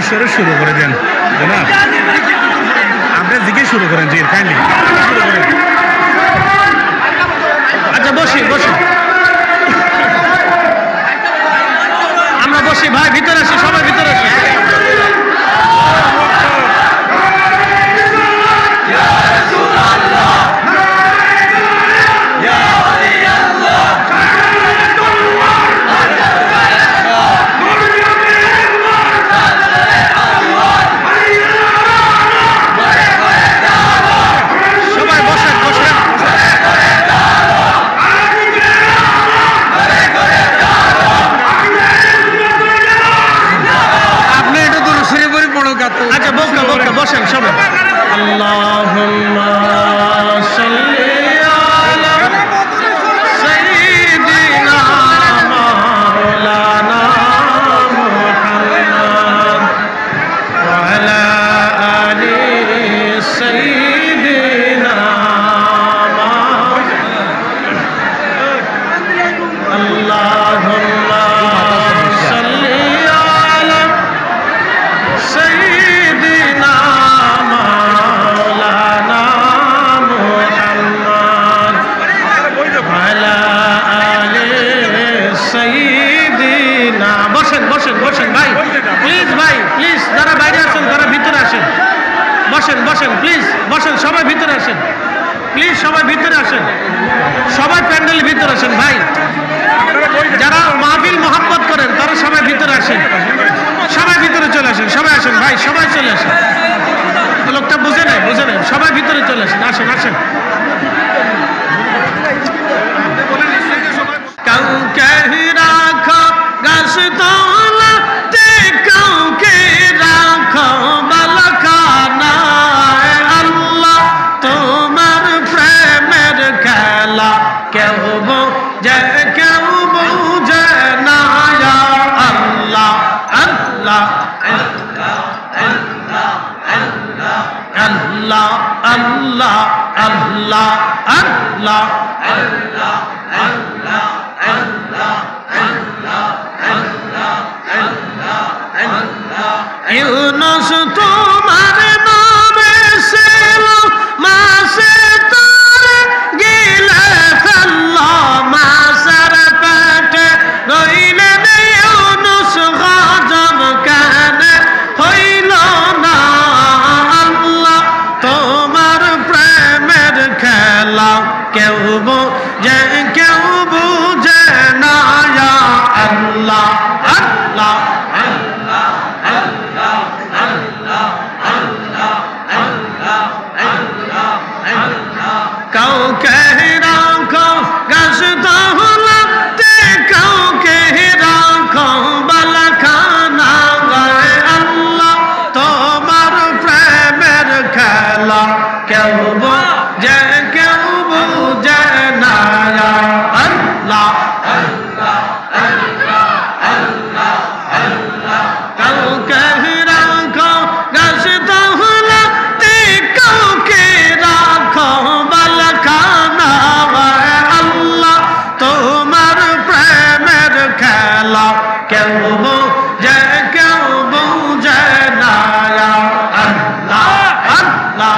কণ্ঠস্বরে শুরু করে দেন জনাব, আপনার দিকে শুরু করেন জি কাইন্ডলি শুরু করেন। আচ্ছা বসি আমরা বসি ভাই, ভিতরে আসি, সবাই ভিতরে আসি। আচ্ছা বসেন সবাই। আল্লাহুম্মা সাল্লি আলা সাইয়্যিদিনা মাওলানা মুহাম্মদ ওয়া আলা আলি সাইয়্যিদিনা আল্লাহুম্মা বসেন ভাই, প্লিজ যারা বাইরে আসেন তারা ভিতরে আসেন। বসেন প্লিজ, বসেন, সবাই ভিতরে আসেন প্লিজ, সবাই ভিতরে আসেন, সবাই প্যান্ডেলের ভিতরে আসেন ভাই। যারা মাহফিল মোহাব্বত করেন তারা সবাই ভিতরে আসেন, সবাই ভিতরে চলে আসেন, সবাই আসেন ভাই, সবাই চলে আসেন। লোকটা বুঝে নেয়, সবাই ভিতরে চলে আসেন, আসেন। কাউকে রাখো গাছ তলাতে, কাউকে রাখো বালখানায়, আল্লাহ তোমার প্রেমের খেলা কেউ বোঝে কেউ বুঝে না। আল্লাহ আল্লাহ আল্লাহ আল্লাহ আল্লাহ আল্লাহ আল্লাহ আল্লাহ আল্লাহ আল্লাহ ইউনুস তোমার নামে ছিল মাসে তার গিলে ফেললো, মাসের পেটে রইলেন ইউনুস, গজব কেন হইল না। আল্লাহ তোমার প্রেমের খেলা কেউ বোঝে কেউ বুঝে না। আল্লাহ আল্লাহ আল্লাহ আল্লাহ আল্লাহ আল্লাহ আল্লাহ আল্লাহ আল্লাহ। কাউকে রাখো গাছ তলাতে, কাউকে রাখো বালখানায়, আল্লাহ তোমার প্রেমের খেলা কেউ বোঝে কেউ বুঝে না। আল্লাহ আল্লাহ আল্লাহ আল্লাহ আল্লাহ। কাউকে রাখো গাছ তলাতে, কাউকে রাখো বালখানায়, আল্লাহ তোমার প্রেমের খেলা কেউ বোঝে কেউ বুঝে না। আল্লাহ আল্লাহ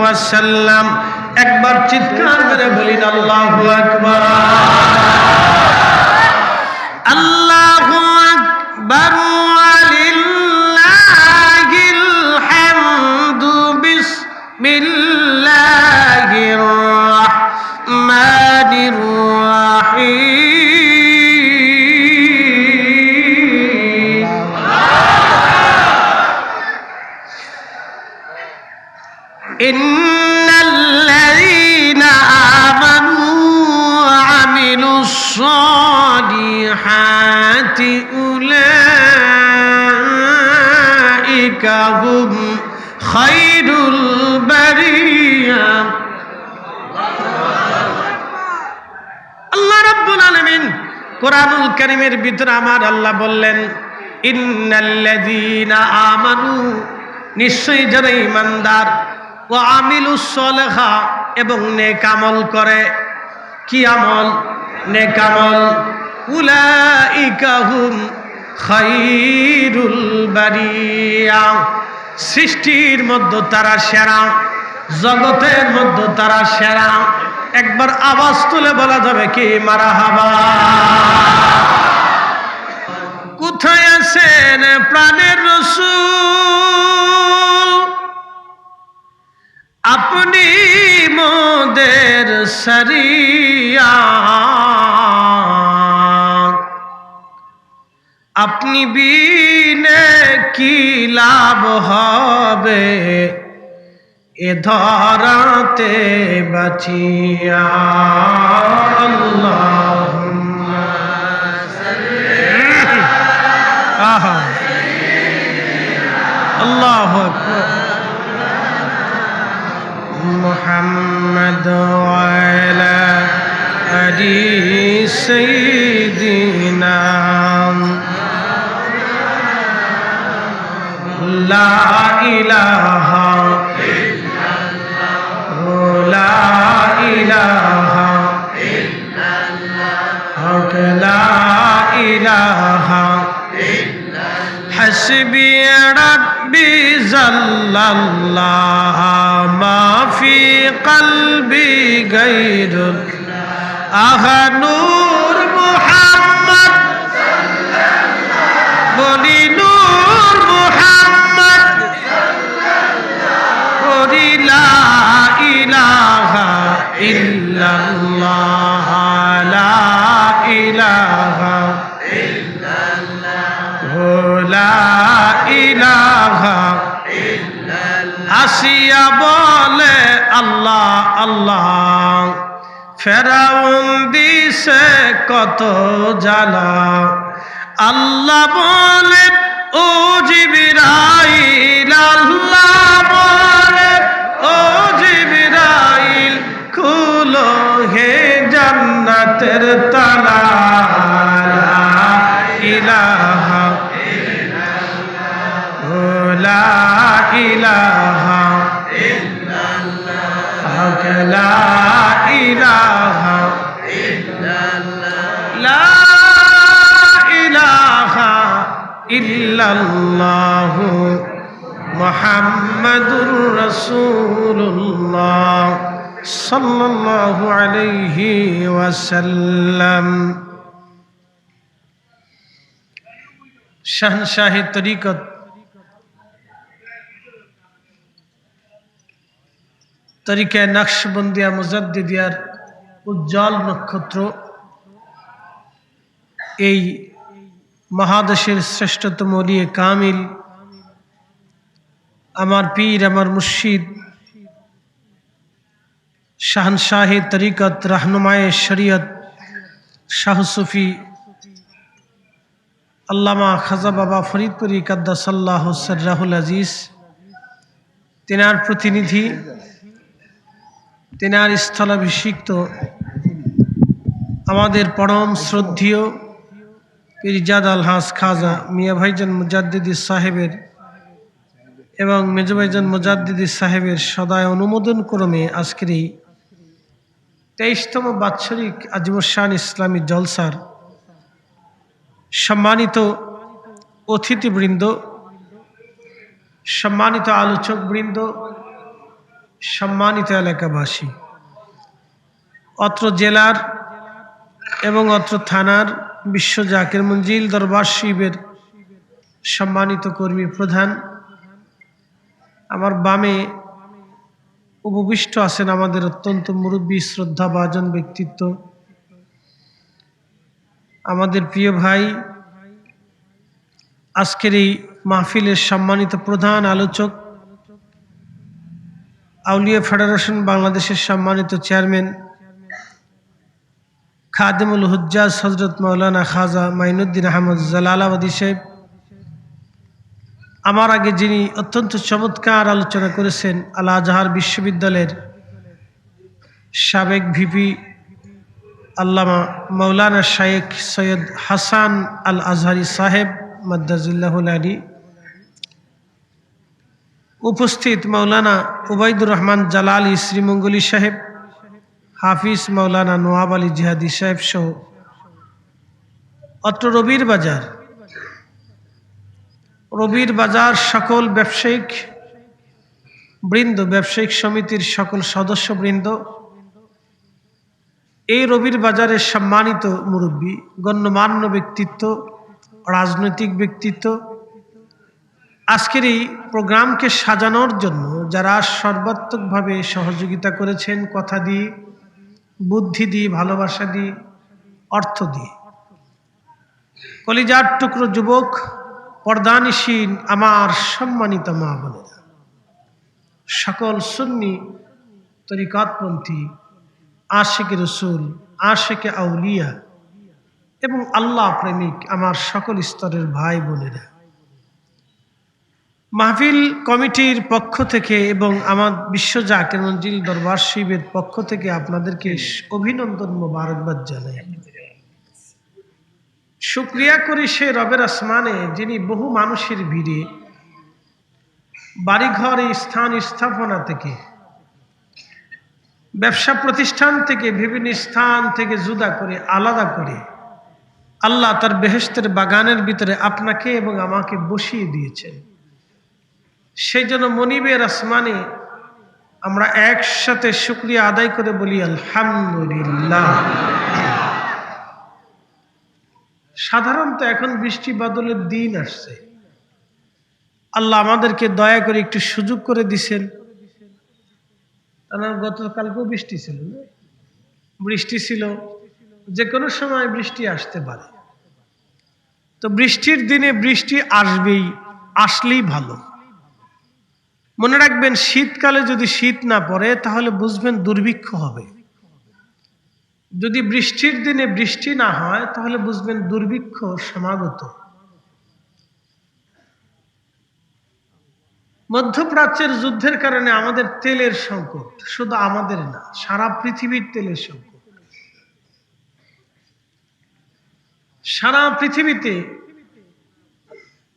ওয়াসাল্লাম। একবার চিৎকার করে বলিন আল্লাহু আকবার। আল্লাহু আকবার ওয়ালিল্লাহিল হামদু। বিসমিল্লাহির রাহমানির রাহিম। ইন্নাল্লাযীনা আমানু ওয়া আমিলুস সালিহাতি উলাইকা হুম খায়রুল বারিয়া। আল্লাহ রাব্বুল আলামিন কোরআনুল কারীমের ভিতরে আমার আল্লাহ বললেন, ইন্নাল্লাযীনা আমানু, নিশ্চয়ই যারা ঈমানদার, ওয়া আমিলুস সালিহা, এবং নেক আমল করে। কি আমল? নেক আমল। উলাইকা হুম খায়রুল বারিয়া, সৃষ্টির মধ্যে তারা সেরা, জগতের মধ্যে তারা সেরা। একবার আওয়াজ তুলে বলা যাবে কি মারহাবা। কোথায় আছেন প্রাণের রাসূল? আপনি মোদের সরিয়া, আপনি বিনে কি লাভ হবে এ ধরাতে বাঁচিয়া। আল্লাহুম্মা সাল্লি আহা আল্লাহু আকবার। মুহাম্মদ ওয়া আলা আলি সাইয়্যিদিনা। লা ইলাহা ইল্লাল্লাহ, লা ইলাহা ইল্লাল্লাহ, লা ইলাহা ইল্লাল্লাহ। হাসবি রাব্বি জাল্লাল্লাহ, মা ফি কলবি গায়রুল্লাহ। আহা নূর মুহাম্মদ বলি, নূর মুহাম্মদ বলি, লা ইলাহা ইল্লাল্লাহ, লা ইলাহা ইল্লাল্লাহ, লা ইলাহা ইল্লাল্লাহ। আসিয়া বলে আল্লাহ আল্লাহ, ফেরাউন দিছে কত জ্বালা। আল্লাহ বলে ও জিবরাইল, আল্লাহ বলে ও জিবরাইল, খুলো হে জান্নাতের তালা। লা ইলাহা ইল্লাল্লাহ, লা ইলাহা ইল্লাল্লাহ, লা ইলাহা ইল্লাল্লাহ, লা ইলাহা ইল্লাল্লাহ, মুহাম্মাদুর রাসূলুল্লাহ সাল্লাল্লাহু আলাইহি ওয়াসাল্লাম। শাহনশাহে তরিকত তরিকায়ে নকশবন্দিয়া মুজাদ্দিদিয়ার উজ্জ্বল নক্ষত্র, এই মহাদেশের শ্রেষ্ঠতম ওলিয়ে কামিল, আমার পীর, আমার মুর্শিদ, শাহনশাহে তরিকত, রাহনুমায়ে শরীয়ত, শাহ সুফি আল্লামা খাজা বাবা ফরিদপুরি কাদ্দাসাল্লাহু সিররাহুল আজিজ, তেনার প্রতিনিধি, তেনার স্থলাভিষিক্ত আমাদের পরম শ্রদ্ধেয় পীরজাদ আলহাজ খাজা মিয়া ভাইজান মুজাদ্দিদি সাহেবের এবং মেজো ভাইজান মুজাদ্দিদি সাহেবের সদায় অনুমোদন ক্রমে আজকের এই 23তম বাৎসরিক আজিমুশান ইসলামী জলসার সম্মানিত অতিথিবৃন্দ, সম্মানিত আলোচকবৃন্দ, সম্মানিত এলাকাবাসী, অত্র জেলার এবং অত্র থানার বিশ্ব জাকির মঞ্জিল দরবার শরীফের সম্মানিত কর্মী প্রধান, আমার বামে উপবিষ্ট আছেন আমাদের অত্যন্ত মুরব্বী শ্রদ্ধাভাজন ব্যক্তিত্ব, আমাদের প্রিয় ভাই, আজকের এই মাহফিলের সম্মানিত প্রধান আলোচক, আউলিয়া ফেডারেশন বাংলাদেশের সম্মানিত চেয়ারম্যান খাদেমুল হুজ্জাজ হযরত মাওলানা খাজা মাইনুদ্দিন আহমদ জালালাবাদী সাহেব, আমার আগে যিনি অত্যন্ত চমৎকার আলোচনা করেছেন, আল আজহার বিশ্ববিদ্যালয়ের সাবেক ভিপি আল্লামা মাওলানা শায়েখ সৈয়দ হাসান আল আজহারি সাহেব মাদ্দাজিল্লাহুল আলী, উপস্থিত মাওলানা উবাইদুর রহমান জালালি শ্রীমঙ্গলী সাহেব, হাফিজ মাওলানা নোয়াব আলী জিহাদি সাহেব সহ অত্র রবির বাজার সকল ব্যবসায়িক বৃন্দ, ব্যবসায়িক সমিতির সকল সদস্যবৃন্দ, এই রবির বাজারের সম্মানিত মুরব্বী, গণ্যমান্য ব্যক্তিত্ব, রাজনৈতিক ব্যক্তিত্ব, আজকের এই প্রোগ্রামকে সাজানোর জন্য যারা সর্বাত্মকভাবে সহযোগিতা করেছেন, কথা দিয়ে, বুদ্ধি দিয়ে, ভালোবাসা দিয়ে, অর্থ দিয়ে, কলিজার টুকরো যুবক, পর্দানিসীন আমার সম্মানিত মা বোনেরা, সকল সুন্নি তরিকতপন্থী, আশিকে রসুল, আশিকে আউলিয়া এবং আল্লাহ প্রেমিক আমার সকল স্তরের ভাই বোনেরা, মাহফিল কমিটির পক্ষ থেকে এবং আমার বিশ্ব জাকির মঞ্জিল দরবার শরীফের পক্ষ থেকে আপনাদেরকে অভিনন্দন মোবারকবাদ জানাই। শুকরিয়া করি সে রবের আসমানে, যিনি বহু মানুষের ভিড়ে, বাড়িঘর, স্থান স্থাপনা থেকে, ব্যবসা প্রতিষ্ঠান থেকে, বিভিন্ন স্থান থেকে জুদা করে, আলাদা করে আল্লাহ তার বেহেশতের বাগানের ভিতরে আপনাকে এবং আমাকে বসিয়ে দিয়েছেন। সেই জন্য মনিবের আসমানে আমরা একসাথে শুকরিয়া আদায় করে বলি আলহামদুলিল্লাহ। সাধারণত এখন বৃষ্টি বাদলের দিন আসছে, আল্লাহ আমাদেরকে দয়া করে একটু সুযোগ করে দিছেন। গতকালকেও বৃষ্টি ছিল, বৃষ্টি ছিল, যে কোনো সময় বৃষ্টি আসতে পারে। তো বৃষ্টির দিনে বৃষ্টি আসবেই, আসলেই ভালো। মনে রাখবেন, শীতকালে যদি শীত না পড়ে তাহলে বুঝবেন দুর্ভিক্ষ হবে। যদি বৃষ্টির দিনে বৃষ্টি না হয় তাহলে বুঝবেন দুর্ভিক্ষ সমাগত। মধ্যপ্রাচ্যের যুদ্ধের কারণে আমাদের তেলের সংকট, শুধু আমাদের না, সারা পৃথিবীর তেলের সংকট। সারা পৃথিবীতে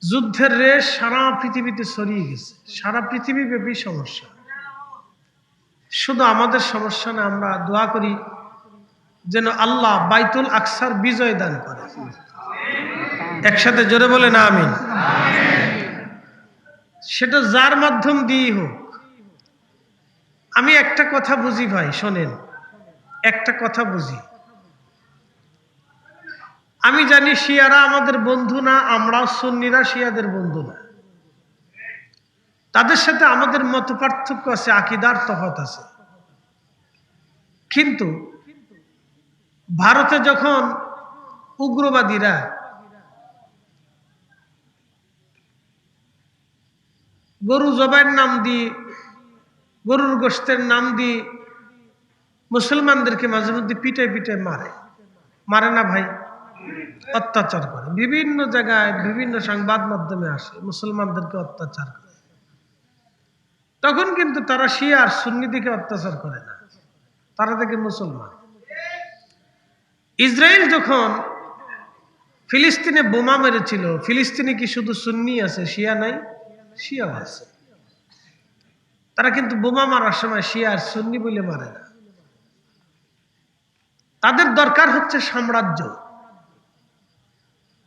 যুদ্ধের রেশ সারা পৃথিবীতে ছড়িয়ে গেছে, সারা পৃথিবী ব্যাপী সমস্যা। শুধু আমাদের সমস্যা না, আমরা দোয়া করি যেন আল্লাহ বাইতুল আকসার বিজয় দান করে। একসাথে জোরে বলে না আমিন। সেটা যার মাধ্যম দিয়েই হোক। আমি একটা কথা বুঝি ভাই, শোনেন, একটা কথা বুঝি। আমি জানি শিয়ারা আমাদের বন্ধু না, আমরাও সুন্নিরা শিয়াদের বন্ধু না। তাদের সাথে আমাদের মত পার্থক্য আছে, আকীদার তফাৎ আছে। কিন্তু ভারতে যখন উগ্রবাদীরা গরু জবাইয়ের নাম দিয়ে, গরুর গোশতের নাম দিয়ে মুসলমানদেরকে মাঝে মধ্যে পিটায় পিটায় মারে না ভাই, অত্যাচার করে। বিভিন্ন জায়গায় বিভিন্ন সংবাদ মাধ্যমে আসে মুসলমানদেরকে অত্যাচার করে। তখন কিন্তু তারা শিয়া আর সুন্নি দিকে অত্যাচার করে না, তারা দেখে মুসলমান। ইসরায়েল যখন ফিলিস্তিনে বোমা মেরেছিল, ফিলিস্তিনে কি শুধু সুন্নি আছে, শিয়া নাই? শিয়াও আছে। তারা কিন্তু বোমা মারার সময় শিয়া আর সুন্নি বলে মারে না। তাদের দরকার হচ্ছে সাম্রাজ্য,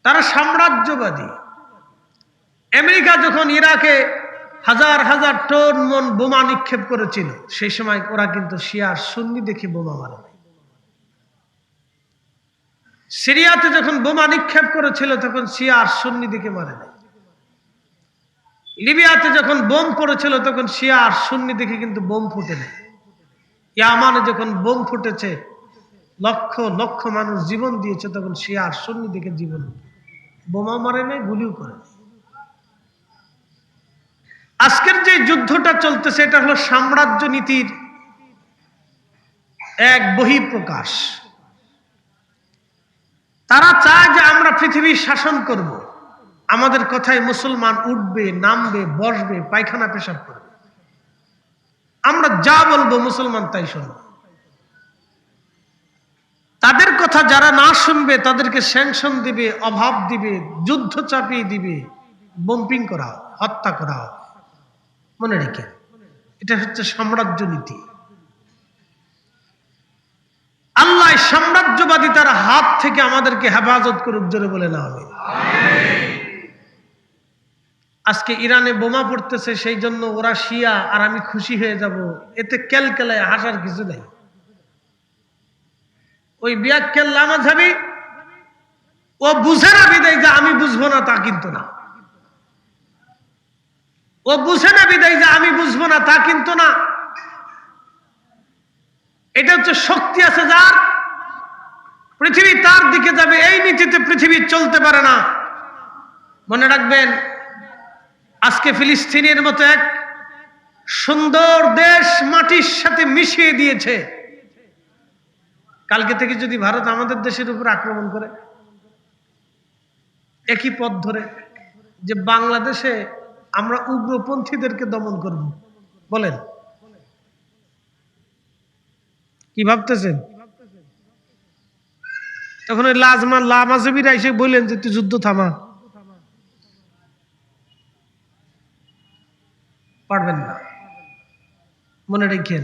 তারা সাম্রাজ্যবাদী। আমেরিকা যখন ইরাকে হাজার হাজার টন মন বোমা নিক্ষেপ করেছিল, সেই সময় ওরা কিন্তু শিয়া আর সুন্নি দেখে বোমা মারে নাই। সিরিয়াতে যখন বোমা নিক্ষেপ করেছিল তখন শিয়া আর সুন্নি দেখে মারে নাই। লিবিয়াতে যখন বোম পড়েছিল তখন শিয়া আর সুন্নি দেখে কিন্তু বোম ফুটে নেই। ইয়ামানে যখন বোম ফুটেছে, লক্ষ লক্ষ মানুষ জীবন দিয়েছে, তখন শিয়া আর সুন্নি দেখে জীবন, বোমা মারে নাই, গুলিও করে নাই। আজকের যে যুদ্ধটা চলতেছে এটা হলো সাম্রাজ্য নীতির এক বহিঃপ্রকাশ। তারা চায় যে আমরা পৃথিবীর শাসন করব, আমাদের কথায় মুসলমান উঠবে, নামবে, বসবে, পায়খানা পেশাব করবে, আমরা যা বলবো মুসলমান তাই শুনবে। তাদের কথা যারা না শুনবে তাদেরকে স্যাংশন দিবে, অভাব দিবে, যুদ্ধ চাপিয়ে দিবে, বম্পিং করা, হত্যা করা। মনে রেখে, এটা হচ্ছে সাম্রাজ্য নীতি। আল্লাহ সাম্রাজ্যবাদী তার হাত থেকে আমাদেরকে হেফাজত করুক, জোরে বলে না হবে। আজকে ইরানে বোমা পড়তেছে, সেই জন্য ওরা শিয়া আর আমি খুশি হয়ে যাব, এতে কেলকেলায় হাসার কিছু নেই। ওই বিয়াক্কেল লামাঝাবি ও বুঝে না বিদায় যে আমি বুঝবো না তা কিন্তু না, ও বুঝে না বিদায় যে আমি বুঝবো না তা কিন্তু না। এটা হচ্ছে শক্তি আছে যার, পৃথিবী তার দিকে যাবে, এই নীতিতে পৃথিবী চলতে পারে না। মনে রাখবেন, আজকে ফিলিস্তিনের মতো এক সুন্দর দেশ মাটির সাথে মিশিয়ে দিয়েছে, কালকে থেকে যদি ভারত আমাদের দেশের উপর আক্রমণ করে, একই পথ ধরে যে বাংলাদেশে আমরা উগ্রপন্থীদেরকে দমন করব, বলেন কি ভাবতেছেন? তখন ওই লামাজবিরা এসে বললেন যে তুই যুদ্ধ থামা, পারবেন না। মনে রেখেন,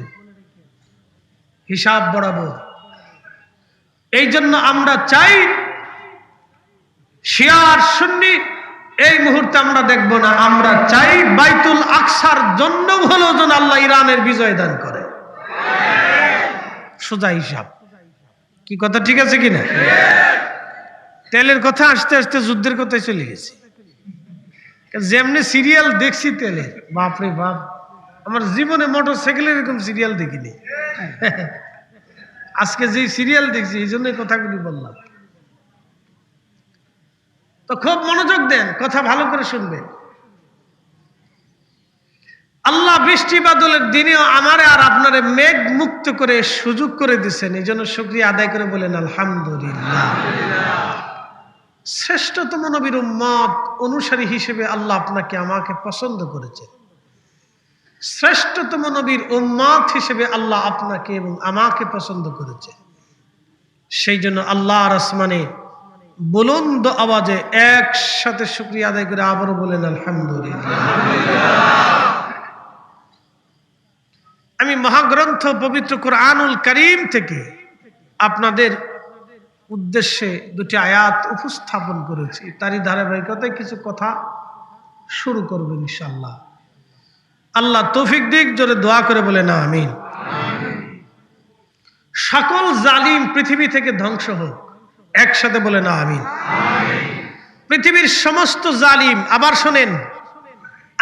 হিসাব বরাবর। এই জন্য আমরা চাই শিয়া আর সুন্নি এই মুহূর্তে আমরা দেখব না, আমরা চাই বাইতুল আকসার জন্য হলো যেন আল্লাহ ইরানের বিজয় দান করে। সোজা হিসাব। কি কথা ঠিক আছে কিনা? তেলের কথা আসতে আসতে যুদ্ধের কথায় চলে গেছে। যেমনি সিরিয়াল দেখছি তেলের, বাপরে বাপ, আমার জীবনে মোটর সাইকেলের এরকম সিরিয়াল দেখিনি। আজকে যে সিরিয়াল দেখছি এই জন্য কথাগুলি বললাম। তো খুব মনোযোগ দেন, কথা ভালো করে শুনবেন। আল্লাহ বৃষ্টি বাদলের দিনেও আমারে আর আপনারে মেঘ মুক্ত করে সুযোগ করে দিচ্ছেন, এই জন্য শুকরিয়া আদায় করে বলেন আলহামদুলিল্লাহ। শ্রেষ্ঠতম নবীর উম্মত অনুসারী হিসেবে আল্লাহ আপনাকে আমাকে পছন্দ করেছেন। শ্রেষ্ঠতম নবীর উম্মত হিসেবে আল্লাহ আপনাকে এবং আমাকে পছন্দ করেছে। সেই জন্য আল্লাহর আসমানে বুলন্দ আওয়াজে একসাথে শুকরিয়া আদায় করে আবারও বলেন আলহামদুলিল্লাহ। আমি মহাগ্রন্থ পবিত্র কুরআনুল কারীম থেকে আপনাদের উদ্দেশ্যে দুটি আয়াত উপস্থাপন করেছি, তারই ধারাবাহিকতায় কিছু কথা শুরু করব ইনশাআল্লাহ। আল্লাহ তৌফিক দিক, জোরে দোয়া করে বলে না আমিন। সকল জালিম পৃথিবী থেকে ধ্বংস হোক, একসাথে বলে না আমিন। পৃথিবীর সমস্ত জালিম, আবার শোনেন,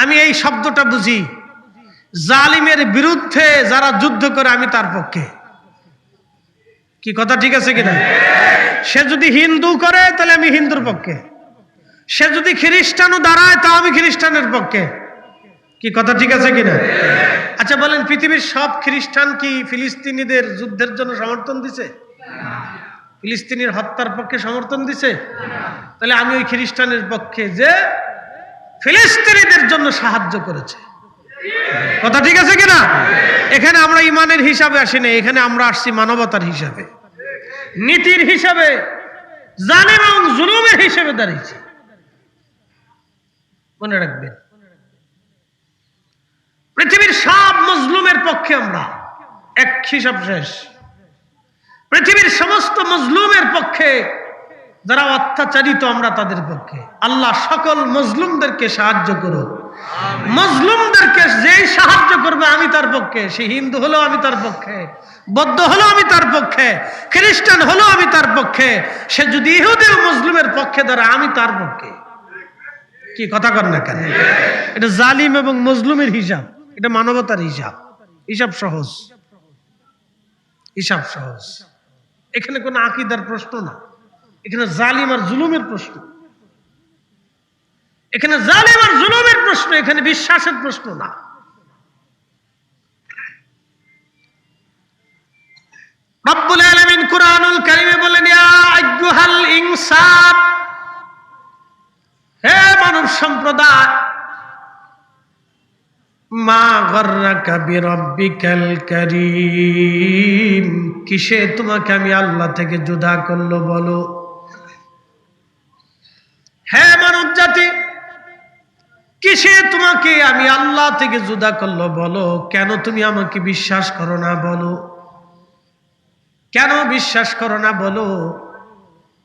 আমি এই শব্দটা বুঝি, জালিমের বিরুদ্ধে যারা যুদ্ধ করে আমি তার পক্ষে। কি কথা ঠিক আছে কিনা? সে যদি হিন্দু করে তাহলে আমি হিন্দুর পক্ষে, সে যদি খ্রিস্টানও দাঁড়ায় তা আমি খ্রিস্টানের পক্ষে। কি কথা ঠিক আছে কিনা? আচ্ছা বলেন, পৃথিবীর সব খ্রিস্টান কি ফিলিস্তিনিদের যুদ্ধের জন্য সমর্থন দিছে? ফিলিস্তিনির হত্যার পক্ষে সমর্থন দিছে? তাহলে আমি ওই খ্রিস্টানের পক্ষে যে ফিলিস্তিনিদের জন্য সাহায্য করেছে। কথা ঠিক আছে কিনা? এখানে আমরা ইমানের হিসাবে আসি না, এখানে আমরা আসছি মানবতার হিসাবে, নীতির হিসাবে, জালিম এবং জুলুমের হিসাবে দাঁড়িয়েছি। মনে রাখবেন, পৃথিবীর সব মজলুমের পক্ষে আমরা, এক হিসাব শেষ। পৃথিবীর সমস্ত মজলুমের পক্ষে, যারা অত্যাচারিত আমরা তাদের পক্ষে। আল্লাহ সকল মজলুমদেরকে সাহায্য করুক, মজলুমদেরকে যেই সাহায্য করবে আমি তার পক্ষে, সে হিন্দু হলেও আমি তার পক্ষে, বৌদ্ধ হলেও আমি তার পক্ষে, খ্রিস্টান হলেও আমি তার পক্ষে, সে যদি ইহুদি ও মুসলিমের পক্ষে দাঁড়ায় আমি তার পক্ষে। কি কথা কর না কেন? এটা জালিম এবং মজলুমের হিসাব, এটা মানবতার হিসাব। হিসাব সহজ, হিসাব সহজ। এখানে কোনো আকীদার প্রশ্ন না, এখানে জালিম আর জুলুমের প্রশ্ন। এখানে জালিম আর জুলুমের প্রশ্ন, এখানে বিশ্বাসের প্রশ্ন না। রব্বুল আলামিন কুরআনুল কারীমে বলেন, ইয়া আইয়ুহাল ইনসান, হে মানব সম্প্রদায়, মা গররাকা বিরাব্বিকাল কারীম, কিসে তোমাকে আমি আল্লাহ থেকে জুদা করলো বলো। হে মানব জাতি, কিসে তোমাকে আমি আল্লাহ থেকে জুদা করলো বলো। কেন তুমি আমাকে বিশ্বাস করো না বলো, কেন বিশ্বাস করো না বলো।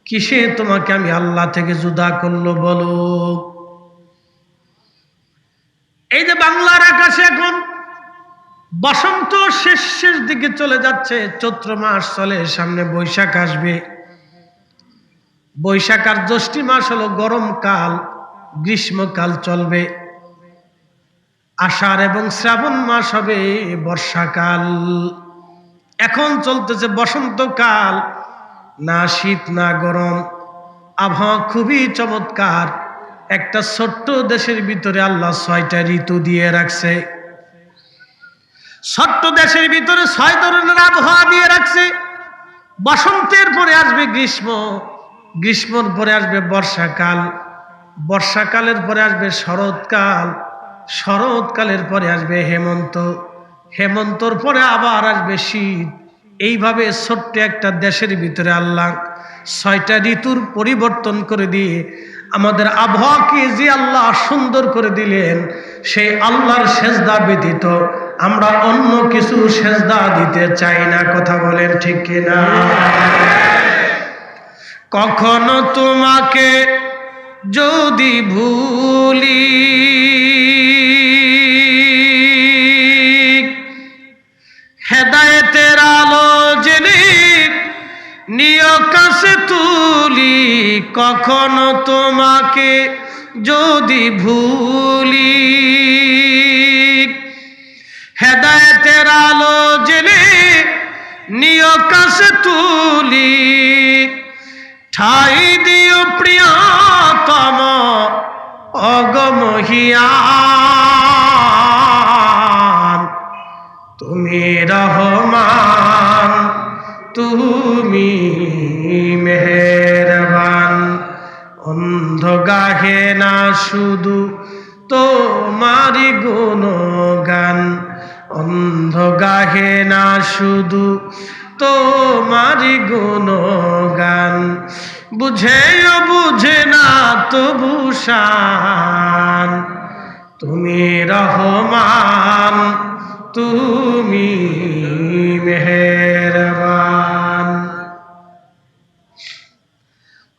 কিসে তোমাকে আমি আল্লাহ থেকে জুদা করলো বলো। এই যে বাংলার আকাশে এখন বসন্ত শেষ দিকে চলে যাচ্ছে, চৈত্র মাস চলে, সামনে বৈশাখ আসবে। বৈশাখ আর জ্যৈষ্ঠ মাস হলো গরমকাল, গ্রীষ্মকাল চলবে। আষাঢ় এবং শ্রাবণ মাস হবে বর্ষাকাল। এখন চলতেছে বসন্তকাল, না শীত না গরম, আবহাওয়া খুবই চমৎকার। একটা ছোট্ট দেশের ভিতরে আল্লাহ 6টা ঋতু দিয়ে রাখছে। ছোট্ট দেশের ভিতরে 6 ধরনের আবহাওয়া দিয়ে রাখছে। বসন্তের পরে আসবে গ্রীষ্ম, গ্রীষ্মর পরে আসবে বর্ষাকাল, বর্ষাকালের পরে আসবে শরৎকাল, শরৎকালের পরে আসবে হেমন্ত, হেমন্তর পরে আবার আসবে শীত। এইভাবে ছোট্ট একটা দেশের ভিতরে আল্লাহ 6টা ঋতুর পরিবর্তন করে দিয়ে আমাদের আবহাওয়াকে যে আল্লাহ সুন্দর করে দিলেন, সেই আল্লাহর সেজদা ব্যতীত আমরা অন্য কিছু সেজদা দিতে চাই না। কথা বলেন ঠিক কিনা? কখনো তোমাকে যদি ভুলি, হেদায়েতের আলো জেনে নিয় কাছে তুলি। কখনো তোমাকে যদি ভুলি, হেদায়েতের আলো জেনে নিয় কাছে তুলি। ঠাই দিও প্রিয়তম অগমহিয়ান, তুমি রহমান, তুমি মেহেরবান। অন্ধ গাহে না শুধু তোমারি গুণগান, অন্ধ গাহে না শুধু তোমারি গুণগান। বুঝেও বুঝে না তবু শান, তুমি রহমান, তুমি মেহেরবান।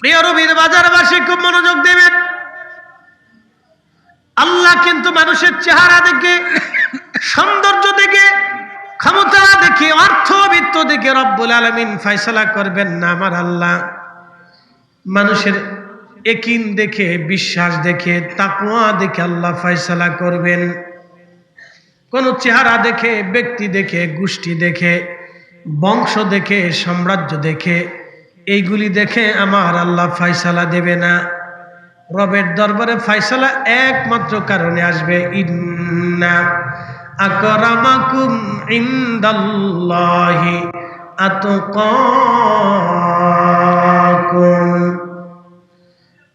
প্রিয় রবির বাজারবাসী খুব মনোযোগ দেবেন। আল্লাহ কিন্তু মানুষের চেহারা দেখে, সৌন্দর্য দেখে, ক্ষমতা দেখে, অর্থবিত্ত দেখে রব্বুল আলামিন ফয়সালা করবেন না। আমার আল্লাহ মানুষের ইয়াকিন দেখে, বিশ্বাস দেখে, তাকওয়া দেখে আল্লাহ ফয়সালা করবেন। কোন চেহারা দেখে, ব্যক্তি দেখে, গোষ্ঠী দেখে, বংশ দেখে, সাম্রাজ্য দেখে, এইগুলি দেখে আমার আল্লাহ ফয়সালা দেবে না। রবের দরবারে ফয়সালা একমাত্র কারণে আসবে, ইন্না আকরামাকুম ইনদাল্লাহি আতকাকুম।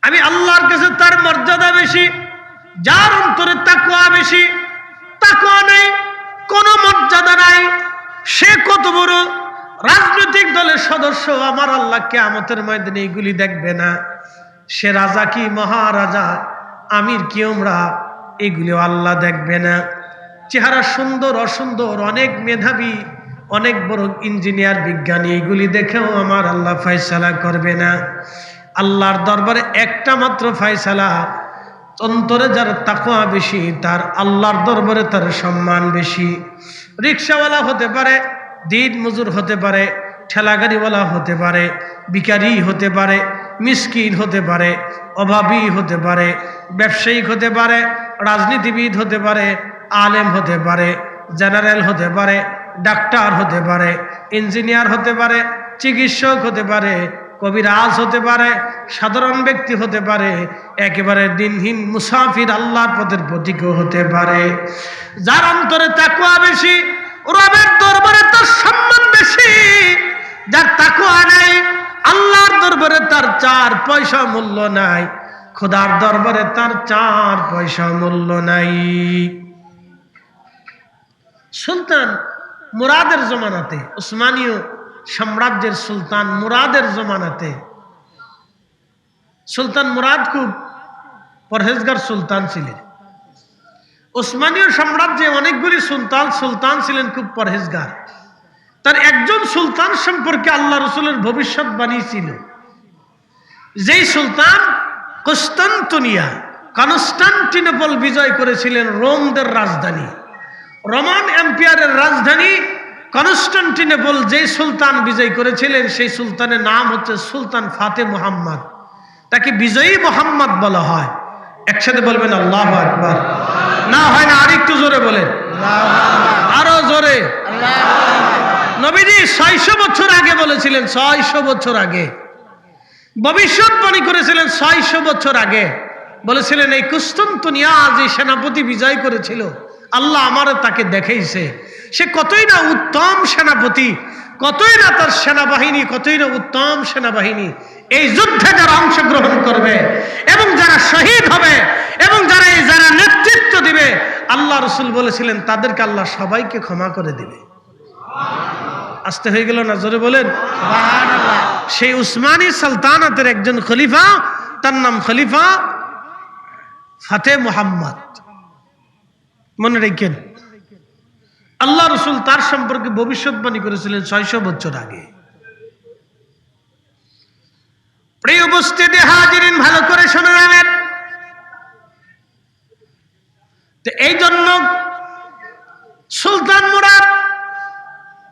আমি আল্লাহর কাছে তার মর্যাদা বেশি, যার অন্তরে তাকওয়া বেশি। তাকওয়া নাই, কোনো মর্যাদা নাই, সে কত বড় রাজনৈতিক দলের সদস্য, আমার আল্লাহ কিয়ামতের ময়দানে এগুলি দেখবে না। সে রাজা কি মহারাজা, আমির কি ওমরা, এগুলিও আল্লাহ দেখবে না। চেহারা সুন্দর অসুন্দর, অনেক মেধাবী, অনেক বড় ইঞ্জিনিয়ার, বিজ্ঞানী, এগুলি দেখেও আমার আল্লাহ ফয়সালা করবে না। আল্লাহর দরবারে একটা মাত্র ফয়সালা, অন্তরে যার তাকওয়া বেশি তার আল্লাহর দরবারে তার সম্মান বেশি। রিকশাওয়ালা হতে পারে, দিন মজুর হতে পারে, ঠেলাগাড়িওয়ালা হতে পারে, ভিখারি হতে পারে, মিসকিন হতে পারে, অভাবী হতে পারে, ব্যবসায়িক হতে পারে, রাজনীতিবিদ হতে পারে, আলেম হতে পারে, জেনারেল হতে পারে, ডাক্তার হতে পারে, ইঞ্জিনিয়ার হতে পারে, চিকিৎসক হতে পারে, কবিরাজ হতে পারে, সাধারণ ব্যক্তি হতে পারে, একেবারে দিনহীন মুসাফির আল্লাহর পথের প্রতীকও হতে পারে। যার অন্তরে তাকওয়া বেশি রবের দরবারে তার সম্মান বেশি। যার তাকওয়া নাই আল্লাহর দরবারে তার 4 পয়সা মূল্য নাই, খোদার দরবারে তার 4 পয়সা মূল্য নাই। সুলতান মুরাদের জমানাতে, উসমানীয় সাম্রাজ্যের সুলতান মুরাদের জমানাতে, সুলতান মুরাদ খুব পরহেজগার সুলতান ছিলেন। উসমানীয় সাম্রাজ্যে অনেকগুলি সুলতান ছিলেন খুব পরহেজগার। তার একজন সুলতান সম্পর্কে আল্লাহ রসুলের ভবিষ্যৎবাণী ছিল, যেই সুলতান কনস্টান্টিনোপল বিজয় করেছিলেন, রোমদের রাজধানী, রোমান এম্পায়ারের রাজধানী কনস্টান্টিনোপল যে সুলতান বিজয় করেছিলেন সেই সুলতানের নাম হচ্ছে সুলতান ফাতে মুহাম্মদ। তাকে বিজয়ী মোহাম্মদ বলা হয়। একসাথে বলবেন আল্লাহু আকবার। না হয় না, আরেকটু জোরে বলেন, আরো জোরে। নবীজি 600 বছর আগে বলেছিলেন, 600 বছর আগে ভবিষ্যৎবাণী করেছিলেন। 600 বছর আগে বলেছিলেন, এই কুস্তান্তনিয়া যে সেনাপতি বিজয় করেছিল, আল্লাহ আমারে তাকে দেখাইছে, সে কতই না উত্তম সেনাপতি, কতই না তার সেনাবাহিনী, কতই না উত্তম সেনাবাহিনী। এই যুদ্ধে যারা অংশগ্রহণ করবে এবং যারা শহীদ হবে এবং যারা নেতৃত্ব দিবে, আল্লাহ রসুল বলেছিলেন তাদেরকে আল্লাহ সবাইকে ক্ষমা করে দিবে। আসতে হয়ে গেল না, জোরে বলেন সুবহানাল্লাহ। সেই উসমানী সালতানাতের একজন খলিফা, তার নাম খলিফা ফাতে মুহাম্মদ। মনে রাখেন, আল্লাহ রসুল তার সম্পর্কে ভবিষ্যৎবাণী করেছিলেন 600 বছর আগে। প্রিয় উপস্থিতি হাজিরিন, ভালো করে শুনে যাবেন। এই জন্য সুলতান মুরাদ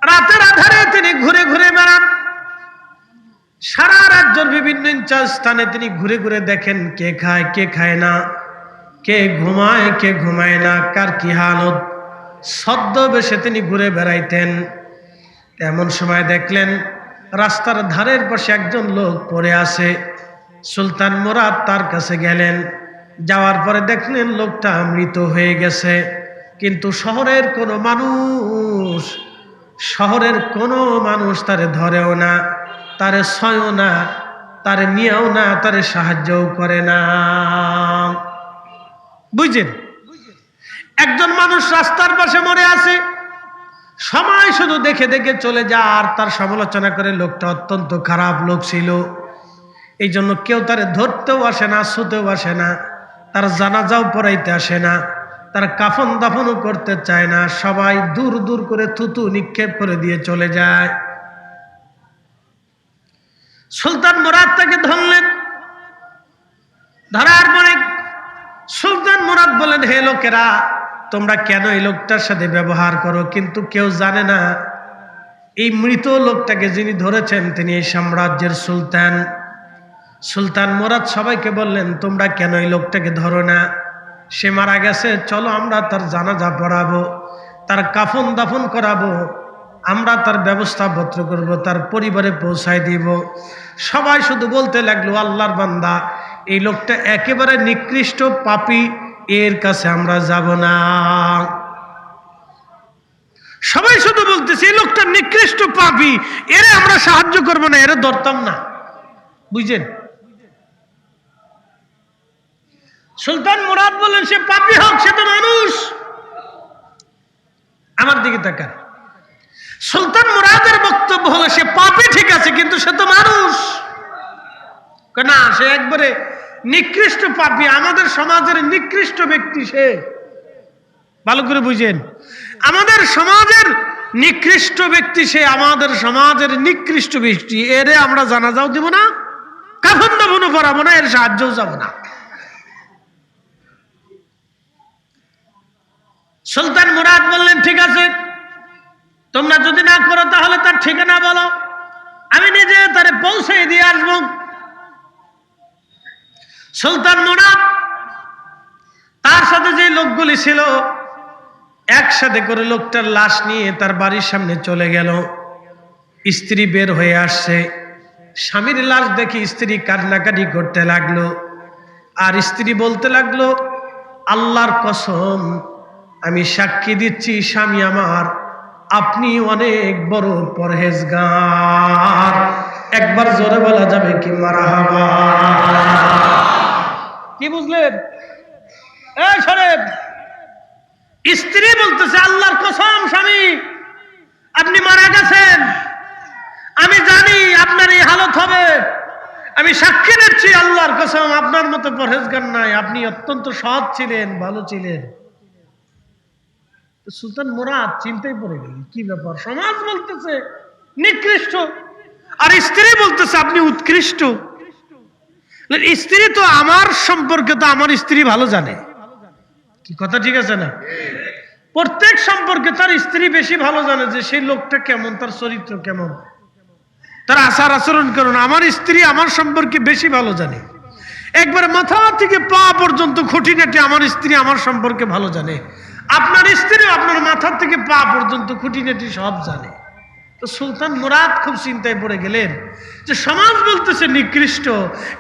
রাতের আধারে তিনি ঘুরে ঘুরে বেড়ান। সারা রাজ্যের বিভিন্ন স্থানে তিনি ঘুরে ঘুরে দেখেন কে খায় কে খায় না, কে ঘুমায় না, কার কি হালত। ছদ্মবেশে তিনি ঘুরে বেড়াইতেন। এমন সময় দেখলেন রাস্তার ধারের পাশে একজন লোক পড়ে আছে। সুলতান মুরাদ তার কাছে গেলেন। যাওয়ার পরে দেখলেন লোকটা মৃত হয়ে গেছে। কিন্তু শহরের কোনো মানুষ তারে ধরেও না, তারে ছয়ও না, তারে নিয়েও না, তারে সাহায্যও করে না। বুঝছেন, একজন মানুষ রাস্তার পাশে মরে আছে, সবাই শুধু দেখে দেখে চলে যায় আর তার সমালোচনা করে। লোকটা অত্যন্ত খারাপ লোক ছিল, এই জন্য কেউ তারে ধরতেও আসে না, ছুতেও আসে না, তার জানাজাও পড়াইতে আসে না, তার কাফন দাফনও করতে চায় না। সবাই দূর দূর করে থুতু নিক্ষেপ করে দিয়ে চলে যায়। সুলতান মুরাদ তাকে ধরলেন। ধরার পরে সুলতান মুরাদ বলেন, হে লোকেরা, তোমরা কেন এই লোকটার সাথে ব্যবহার করো? কিন্তু কেউ জানে না এই মৃত লোকটাকে যিনি ধরেছেন তিনি এই সাম্রাজ্যের সুলতান। সুলতান মুরাদ সবাইকে বললেন, তোমরা কেন এই লোকটাকে ধরো না? সে মারা গেছে, চলো আমরা তার জানাজা পড়াবো, তার কাফন দাফন করাবো, আমরা তার ব্যবস্থাপত্র করব, তার পরিবারে পৌঁছায় দিব। সবাই শুধু বলতে লাগলো, আল্লাহর বান্দা, এই লোকটা একেবারে নিকৃষ্ট পাপী, এর কাছে আমরা যাব না। সবাই শুধু বলতেছে এই লোকটা নিকৃষ্ট পাপী, এরে আমরা সাহায্য করব না, এরে ধরতাম না। বুঝছেন? সুলতান মুরাদ বলেন, সে পাপী হোক, সে তো মানুষ। আমার দিকে তাকান। সুলতান মুরাদের বক্তব্য হলো, সে পাপী ঠিক আছে, কিন্তু সে তো মানুষ না, সে একবারে নিকৃষ্ট পাপী, আমাদের সমাজের নিকৃষ্ট ব্যক্তি সে। ভালো করে বুঝেন, আমাদের সমাজের নিকৃষ্ট ব্যক্তি সে, আমাদের সমাজের নিকৃষ্ট ব্যক্তি। এরে আমরা জানাজাও দিব না, কাফন দাফনও পড়াবো না, এর সাহায্যও যাব না। সুলতান মুরাদ বললেন, ঠিক আছে, তোমরা যদি না করো তাহলে তার ঠিকানা বলো, আমি নিজে তারে পৌঁছে দিয়ে আসবো। সুলতান মুরাদ তার সাথে যে লোকগুলি ছিল একসাথে করে লোকটার লাশ নিয়ে তার বাড়ির সামনে চলে গেল। স্ত্রী বের হয়ে আসছে, স্বামীর লাশ দেখে স্ত্রী কান্নাকাটি করতে লাগলো, আর স্ত্রী বলতে লাগলো, আল্লাহর কসম, আমি সাক্ষী দিচ্ছি স্বামী আমার, আপনি অনেক বড় পরহেজগার। একবার জোরে বলা যাবে কি মারহাবা? কি বুঝলেন? এই শোনেন, স্ত্রী বলতেছে, আল্লাহর কসম স্বামী, আপনি মারা গেছেন, আমি জানি আপনার এই হালত হবে, আমি সাক্ষী দিচ্ছি আল্লাহর কসম আপনার মতো পরহেজগার নাই, আপনি অত্যন্ত সৎ ছিলেন, ভালো ছিলেন। সুলতান মুরাদ চিন্তায় পড়ে গেলেন, কি ব্যাপার, সমাজ বলতেছে নিকৃষ্ট আর স্ত্রী বলতেছে আপনি উৎকৃষ্ট। স্ত্রী তো আমার সম্পর্কে তো আমার স্ত্রী ভালো জানে, কি কথা ঠিক আছে না? প্রত্যেক সম্পর্কে তার স্ত্রী বেশি ভালো জানে যে সেই লোকটা কেমন, তার চরিত্র কেমন, তার আচার আচরণ কেমন। আমার স্ত্রী আমার সম্পর্কে বেশি ভালো জানে, একবার মাথা থেকে পা পর্যন্ত খুঁটিনাটি আমার স্ত্রী আমার সম্পর্কে ভালো জানে। আপনার স্ত্রী আপনার মাথা থেকে পা পর্যন্ত খুঁটিনাটি সব জানে। তো সুলতান মুরাদ খুব চিন্তায় পড়ে গেলেন যে সমাজ বলতেছে নিকৃষ্ট,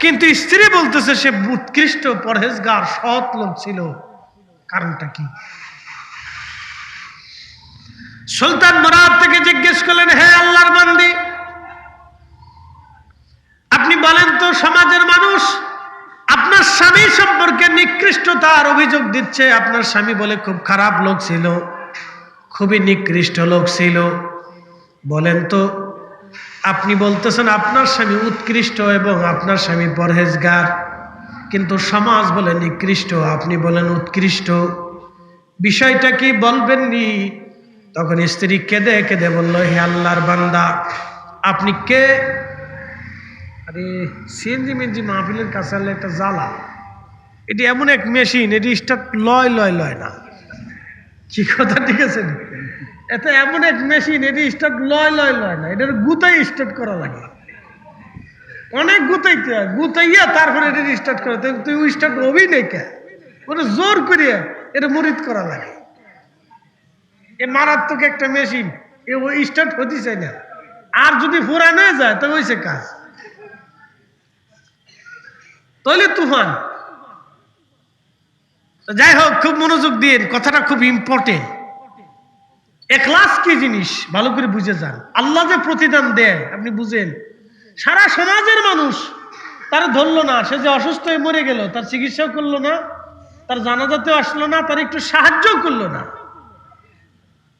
কিন্তু স্ত্রী বলতেছে সে উৎকৃষ্ট, পরহেজগার, সৎ লোক ছিল, কারণটা কি? সুলতান মুরাদ থেকে জিজ্ঞেস করলেন, হে আল্লাহর বান্দী, আপনি বলেন তো, সমাজের মানুষ আপনার স্বামী সম্পর্কে নিকৃষ্টতার অভিযোগ দিচ্ছে, আপনার স্বামী বলে খুব খারাপ লোক ছিল, খুবই নিকৃষ্ট লোক ছিল, বলেন তো, আপনি বলতেছেন আপনার স্বামী উৎকৃষ্ট এবং আপনার স্বামী পরহেজগার, কিন্তু সমাজ বলে নিকৃষ্ট, আপনি বলেন উৎকৃষ্ট, বিষয়টা কি বলবেননি? তখন স্ত্রী কেঁদে কেঁদে বলল, হে আল্লাহর বান্দা, আপনি কে? আরে সিএনজি মেনজি মাহফিলের কাছে একটা জ্বালা, এটি এমন এক মেশিন, এটি স্টার্ট লয় লয় লয় না, কি কথা ঠিক আছে? এটা এমন এক মেশিন, এটি স্টার্ট লয় লয় লয় না, এটার গুতাই স্টার্ট করা লাগে, অনেক গুতাইতে হয়, গুতাইয়া তারপরে এটা স্টার্ট করে, তুই স্টার্ট হবি নাই কে, ওটা জোর করিয়া এটা মরিত করা লাগে। এ মারাত্মক একটা মেশিন, এ ওই স্টার্ট হতে চায় না, আর যদি পুরানো হয়ে যায় তো হয়েছে কাজ, তাহলে তুফান। যাই হোক, খুব মনোযোগ দিয়ে, কথাটা খুব ইম্পর্টেন্ট। ইখলাস কি জিনিস ভালো করে বুঝে যান। আল্লাহ যে প্রতিদান দেয় আপনি বুঝেন। সারা সমাজের মানুষ তারা ধরলো না, সে যে অসুস্থ হয়ে মরে গেল, তার চিকিৎসাও করলো না, তার জানাজাতেও আসলো না, তার একটু সাহায্য করলো না।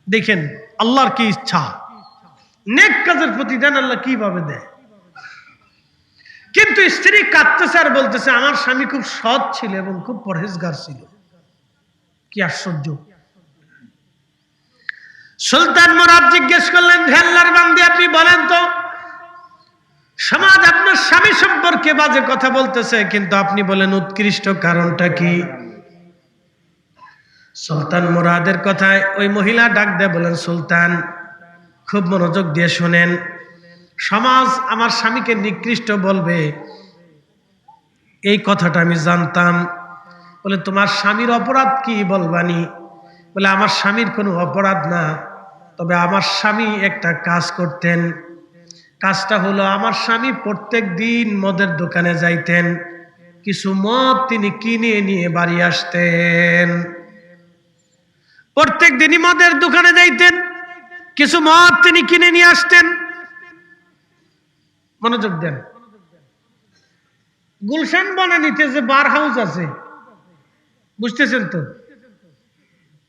দেখেন আল্লাহর কি ইচ্ছা, নেক কাজের প্রতিদান আল্লাহ কিভাবে দেয়। কিন্তু স্ত্রী কাঁদতেছে আর বলতেছে, আমার স্বামী খুব সৎ ছিল এবং খুব পরহেজগার ছিল। কি আশ্চর্য! সুলতান মুরাদ জিজ্ঞেস করলেন, হে আল্লাহর বান্দী, আপনি বলেন তো, সমাজ আপনার স্বামী সম্পর্কে বাজে কথা বলতেছে, কিন্তু আপনি বলেন উৎকৃষ্ট, কারণটা কি? সুলতান মুরাদের কথায় ওই মহিলা ডাক দেয়, বলেন, সুলতান খুব মনোযোগ দিয়ে শোনেন, সমাজ আমার স্বামীকে নিকৃষ্ট বলবে এই কথাটা আমি জানতাম। বলে, তোমার স্বামীর অপরাধ কি বলবানি? বলে, আমার স্বামীর কোনো অপরাধ না, তবে আমার স্বামী একটা কাজ করতেন। কাজটা হলো, আমার স্বামী প্রত্যেক দিন মদের দোকানে যাইতেন, কিছু মদ তিনি কিনে নিয়ে বাড়ি আসতেন। প্রত্যেক দিনই মদের দোকানে যাইতেন, কিছু মদ তিনি কিনে নিয়ে আসতেন। মনোযোগ দেন। গুলশান বনানীতে যে বার হাউস আছে, বুঝতেছেন তো,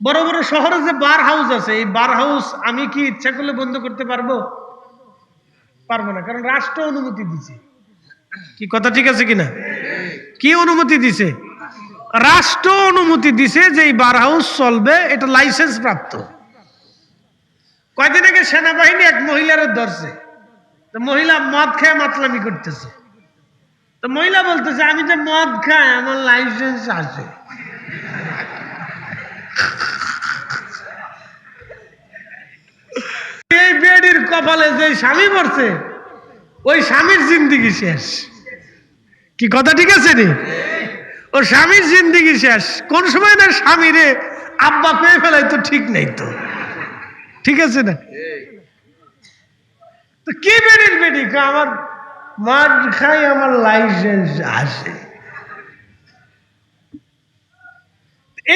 বড় বড় শহরে যে বার হাউস আছে, এই বার হাউস আমি কি ইচ্ছা করলে বন্ধ করতে পারবো? পারবো না, কারণ রাষ্ট্র অনুমতি দিছে। কি কথা ঠিক আছে কিনা? কি অনুমতি দিছে? রাষ্ট্র অনুমতি দিছে যে এই বার হাউস চলবে, এটা লাইসেন্স প্রাপ্ত। কয়দিন আগে সেনাবাহিনী এক মহিলার ধরছে, তো মহিলা মদ খেয়ে মাতলামি করতেছে। তো মহিলা বলতেছে, আমি যে মদ খাই, আমার লাইসেন্স আছে। স্ত্রীর কপালে যে স্বামী পড়ছে ওই স্বামীর জিন্দিগি শেষ। কি কথা ঠিক আছে নি? ওর স্বামীর জিন্দিগি শেষ। কোন সময় না স্বামীরে আব্বা পেয়ে ফেলাই তো ঠিক নেই তো, ঠিক আছে না? তো কি বেরির বেরি আমার মার খাই আমার লাইসেন্স আছে,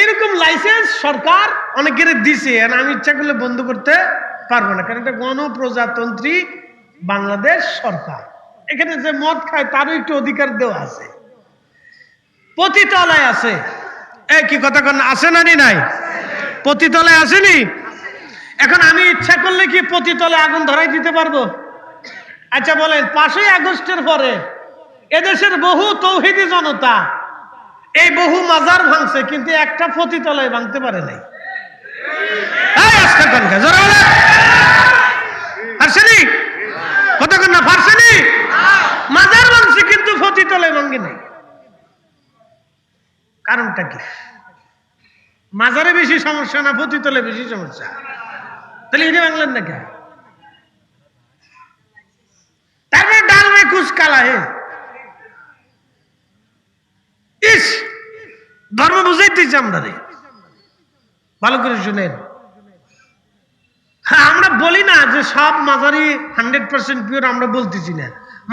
এরকম লাইসেন্স সরকার অনেকের দিছে, আর আমি ইচ্ছা করলে বন্ধ করতে পারবো না, কারণ এটা গণপ্রজাতন্ত্রী বাংলাদেশ সরকার। এখানে যে মদ খায় তারও একটু অধিকার দেওয়া আছে, পতিতালয় আছে। এই কি কথা কন, আছে না নাই? পতিতালয় আসেনি? এখন আমি ইচ্ছা করলে কি পতিতালয়ে আগুন ধরাই দিতে পারবো? আচ্ছা বলেন, 5ই আগস্টের পরে এদেশের বহু তৌহিদি জনতা এই বহু মাজার ভাঙছে, কিন্তু একটা পতিতালয় ভাঙতে পারে নাই। পারছেনি? কতক্ষণ না পারছেনি? মাজার ভাঙছে কিন্তু পতিতালয় ভাঙে নাই। কারণটা কি? মাজারে বেশি সমস্যা না পতিতালয়ে বেশি সমস্যা? তাহলে এটা ভাঙলেন না কেন? তারপরে ডাল মে কুছ কালা হে। ইস, ধর্ম বুঝাইতেছি আমরা রে, ভালো করে শুনেন। হ্যাঁ, আমরা বলি না যে সব মাজারই 100% পিওর, আমরা বলতেছি না।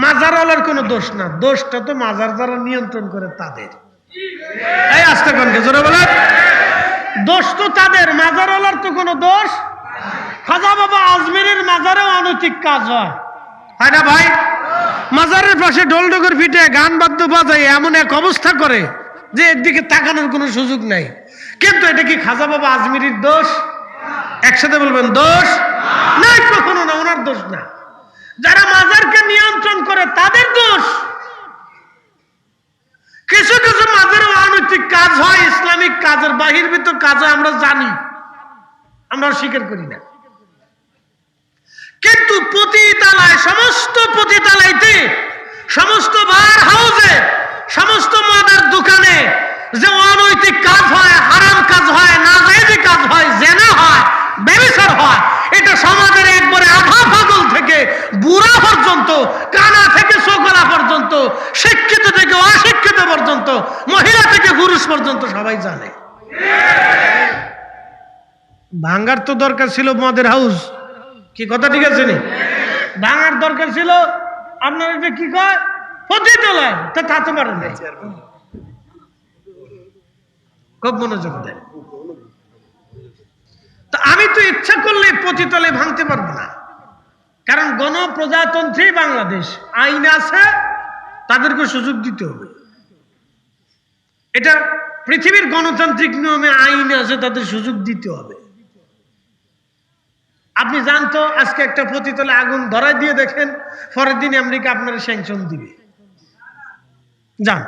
মাজারওয়ালার কোনো দোষ না, দোষটা তো মাজার যারা নিয়ন্ত্রণ করে তাদের। এই আস্তে কনকে জোরে বলে, দোষ তো তাদের, মাজারওয়ালার তো কোনো দোষ। খাজা বাবা আজমিরের মাজারেও অনৈতিক কাজ হয়, হয় না ভাই? মাজারের পাশে ঢোলডোগর পিটে গান বাদ্য বাজায় এমন এক অবস্থা করে যে এর দিকে তাকানোর কোনো সুযোগ নাই। কিন্তু এটা কি খাজা বাবা আজমিরির দোষ? একসাথে বলবেন, দোষ নাই, কখনো না, ওনার দোষ না। যারা মাজারকে নিয়ন্ত্রণ করে তাদের দোষ। কিছু কিছু মাজারে অনৈতিক কাজ হয়, ইসলামিক কাজের বাহির্ভূত কাজ হয়, আমরা জানি, আমরা স্বীকার করি না। কিন্তু পতিতালয়, সমস্ত পতিতালয়তে, সমস্ত বার হাউসে, সমস্ত মদের দোকানে যে অনৈতিক কাজ হয়, হারাম কাজ হয়, নাজায়েজ কাজ হয়, জেনা হয়, ব্যভিচার হয়, এটা সমাজের একবারে আধা পাগল থেকে বুড়া পর্যন্ত, কানা থেকে চোখলা পর্যন্ত, শিক্ষিত থেকে অশিক্ষিত পর্যন্ত, মহিলা থেকে পুরুষ পর্যন্ত সবাই জানে। ভাঙ্গার তো দরকার ছিল মদের হাউস, কি কথা ঠিক আছে নি? ভাঙার দরকার ছিল আপনার এটা কি কয় পতিতালয়, তা তো পারেন না। খুব মনোযোগ দেন। তো আমি তো ইচ্ছা করলে পতিতালয় ভাঙতে পারবো না, কারণ গণপ্রজাতন্ত্রী বাংলাদেশ, আইন আছে, তাদেরকে সুযোগ দিতে হবে। এটা পৃথিবীর গণতান্ত্রিক নিয়মে আইন আছে, তাদের সুযোগ দিতে হবে। আপনি জানতো আজকে একটা পতিতালয়ে আগুন ধরাই দিয়ে দেখেন, পরের দিন আমেরিকা আপনার স্যাংশন দিবে। যান,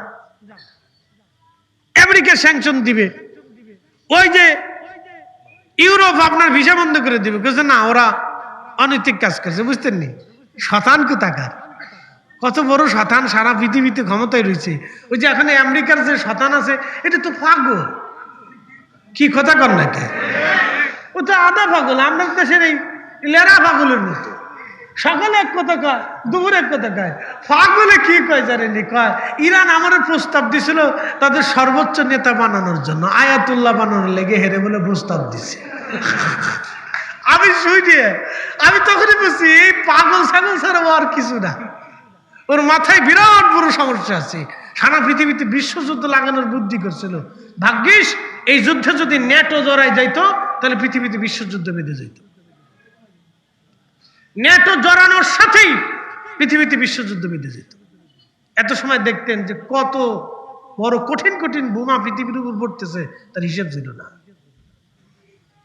আমেরিকা স্যাংশন দিবে। ওই যে ইউরোপ আপনার ভিসা বন্ধ করে দিবে, বুঝছেন না? ওরা অনৈতিক কাজ করছে, বুঝতেন নি? শতান কোথাকার, কত বড় শতান সারা পৃথিবীতে ক্ষমতায় রয়েছে। ওই যে এখন আমেরিকার যে শতান আছে, এটা তো পাগল। কি কথা কর নাকি? ও তো আধা পাগল, আমরা দেশের এই লেরা পাগলের মতো। সকালে এক কথা কয়, দুপুরে এক কথা কয়। পাগলে কি কয় জানেনি? কয় ইরান আমার প্রস্তাব দিছিল তাদের সর্বোচ্চ নেতা বানানোর জন্য, আয়াতুল্লাহ বানানোর লেগে হেরে বলে প্রস্তাব দিছে। আমি শুনি, আমি তখনই বলছি এই পাগল ছাগল ছাড়া আর কিছু না, ওর মাথায় বিরাট বড় সমস্যা আছে। সারা পৃথিবীতে বিশ্বযুদ্ধ লাগানোর বুদ্ধি করছিল। ভাগ্যিস এই যুদ্ধে যদি নেটো জড়ায় যাইতো, তাহলে পৃথিবীতে বিশ্বযুদ্ধ বেঁধে যেত। নেটো জড়ানোর সাথেই পৃথিবীতে বিশ্বযুদ্ধ বেঁধে যেত। এত সময় দেখতেন যে কত বড় কঠিন কঠিন বোমা পৃথিবীর উপর পড়তেছে, তার হিসেব ছিল না।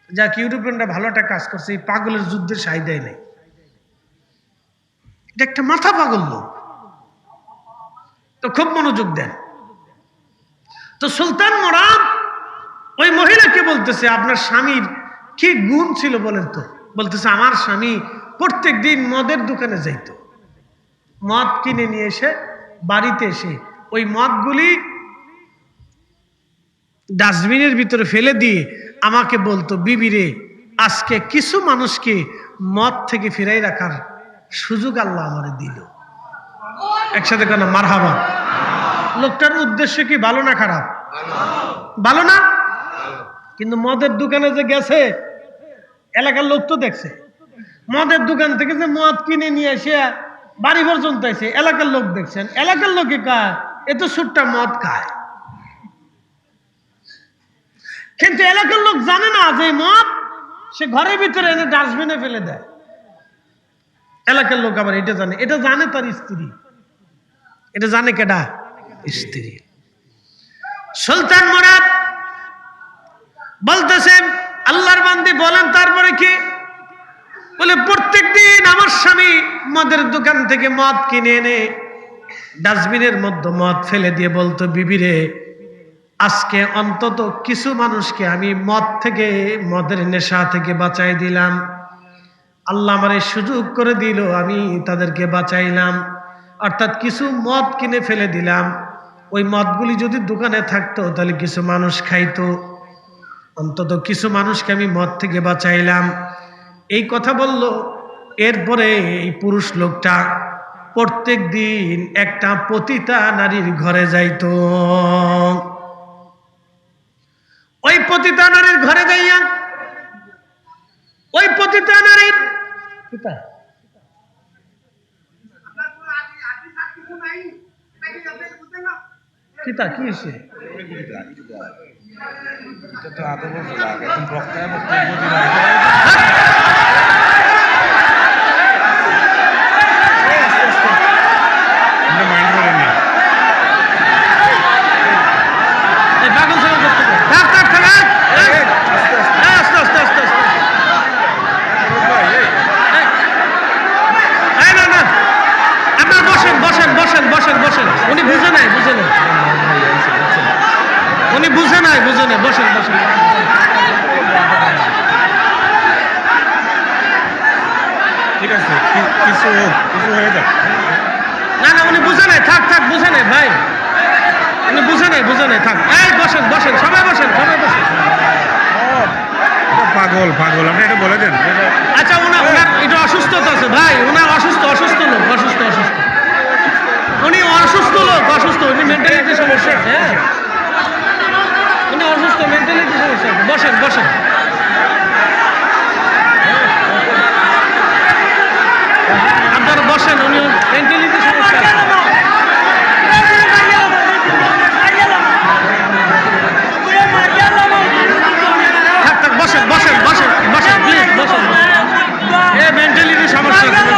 যাক, ইউরোপিয়ানরা ভালো একটা কাজ করছে, এই পাগলের যুদ্ধের সাহিদাই নেই। এটা একটা মাথা পাগল লোক। তো খুব মনোযোগ দেন। তো সুলতান মোরাদ ওই মহিলাকে বলতেছে, আপনার স্বামীর কি গুণ ছিল বলেন তো? বলতেছে, আমার স্বামী প্রত্যেক দিন মদের দোকানে যাইতো, মদ কিনে নিয়ে এসে বাড়িতে এসে ওই মদগুলি ডাস্টবিনের ভিতরে ফেলে দিয়ে আমাকে বলতো, বিবি রে, আজকে কিছু মানুষকে মদ থেকে ফিরাই রাখার সুযোগ আল্লাহ আমারে দিল। একসাথে কেন মারহাবা। লোকটার উদ্দেশ্য কি ভালো না খারাপ? ভালো না? কিন্তু মদের দোকানে যে গেছে, এলাকার লোক তো দেখছে, মদের দোকান থেকে যে মদ কিনে নিয়ে এসে বাড়ি পর্যন্ত এসে এলাকার লোক দেখছেন, এলাকার লোকে খায়, এত সুট্টা মদ খায়। কিন্তু এলাকার লোক জানে না যে মদ সে ঘরের ভিতরে এনে ডাস্টবিনে ফেলে দেয়। এলাকার লোক আবার এটা জানে, এটা জানে তার স্ত্রী। এটা জানে কেডা? স্ত্রী। সুলতান মুরাদ বলতেছেন, আল্লাহর বান্দি বলেন তারপরে কি? বলে প্রত্যেকদিন আমার স্বামী মদের দোকান থেকে মদ কিনে এনে ডাস্টবিনের মধ্যে মদ ফেলে দিয়ে বলতো, বিবি রে, আজকে অন্তত কিছু মানুষকে আমি মদ থেকে, মদের নেশা থেকে বাঁচাই দিলাম। আল্লাহ আমারে সুযোগ করে দিল, আমি তাদেরকে বাঁচাইলাম। অর্থাৎ কিছু মদ কিনে ফেলে দিলাম। ওই মদগুলি যদি দোকানে থাকতো তাহলে কিছু মানুষ খাইতো। অন্তত কিছু মানুষকে আমি মদ থেকে বাঁচাইলাম। এই কথা বলল। এরপরে এই পুরুষ লোকটা প্রত্যেক দিন একটা পতিতা নারীর ঘরে যাইতো। ওই পতিতা নারীর ঘরে যাইয়া ওই পতিতা নারীর পিতা কি হয়েছে? উনি বুঝে নাই, উনি বুঝে নাই, বসেন বসেন। ঠিক আছে, কিছু হয়ে যাক। না না, উনি বুঝে নাই, থাক বুঝে নাই ভাই, উনি বুঝে নাই, থাক। এই বসেন, সবাই বসেন। পাগল আপনি এটা বলে দেন। আচ্ছা, ওনার এটা অসুস্থতা আছে ভাই, ওনার অসুস্থ লোক, উনি অসুস্থ লোক, উনি মেন্টালিটি সমস্যা আছে। উনি অসুস্থ, মেন্টালিটি সমস্যা আছে। বসেন। আপনারা বসেন, উনি মেন্টালিটি সমস্যা আছে। থাক, বসেন প্লিজ, বসেন। মেন্টালিটি সমস্যা আছে,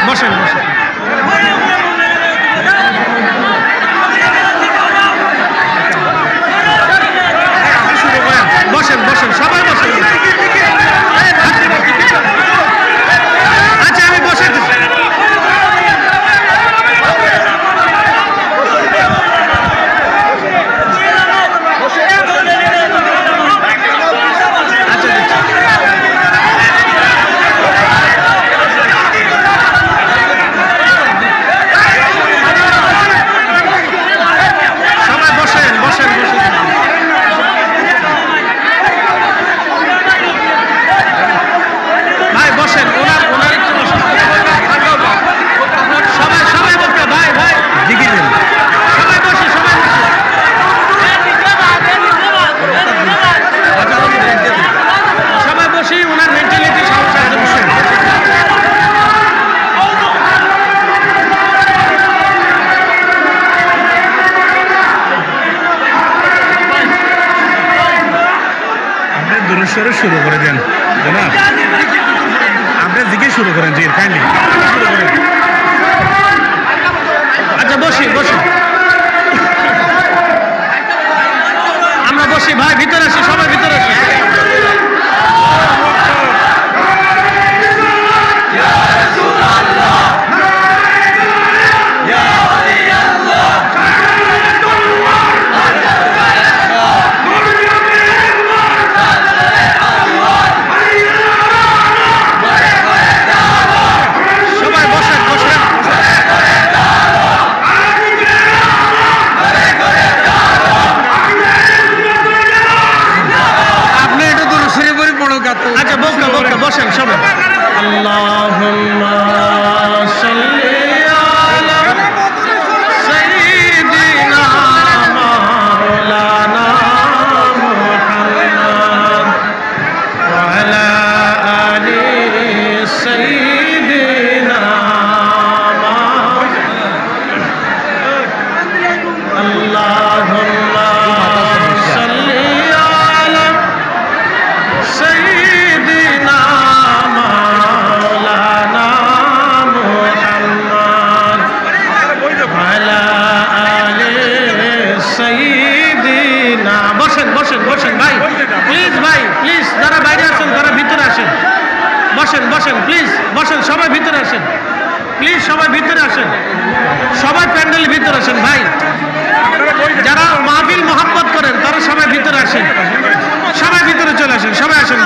বসেন। বসেন, সবাই বসেন। আচ্ছা, আমি বসে দিচ্ছি। শুরু করে দেন না, আপনি জিজ্ঞেস শুরু করেন। জি, কাইন্ডলি শুরু করেন। আচ্ছা, বসি। আমরা বসি ভাই, ভিতরে আসি, সবাই ভিতরে আসি।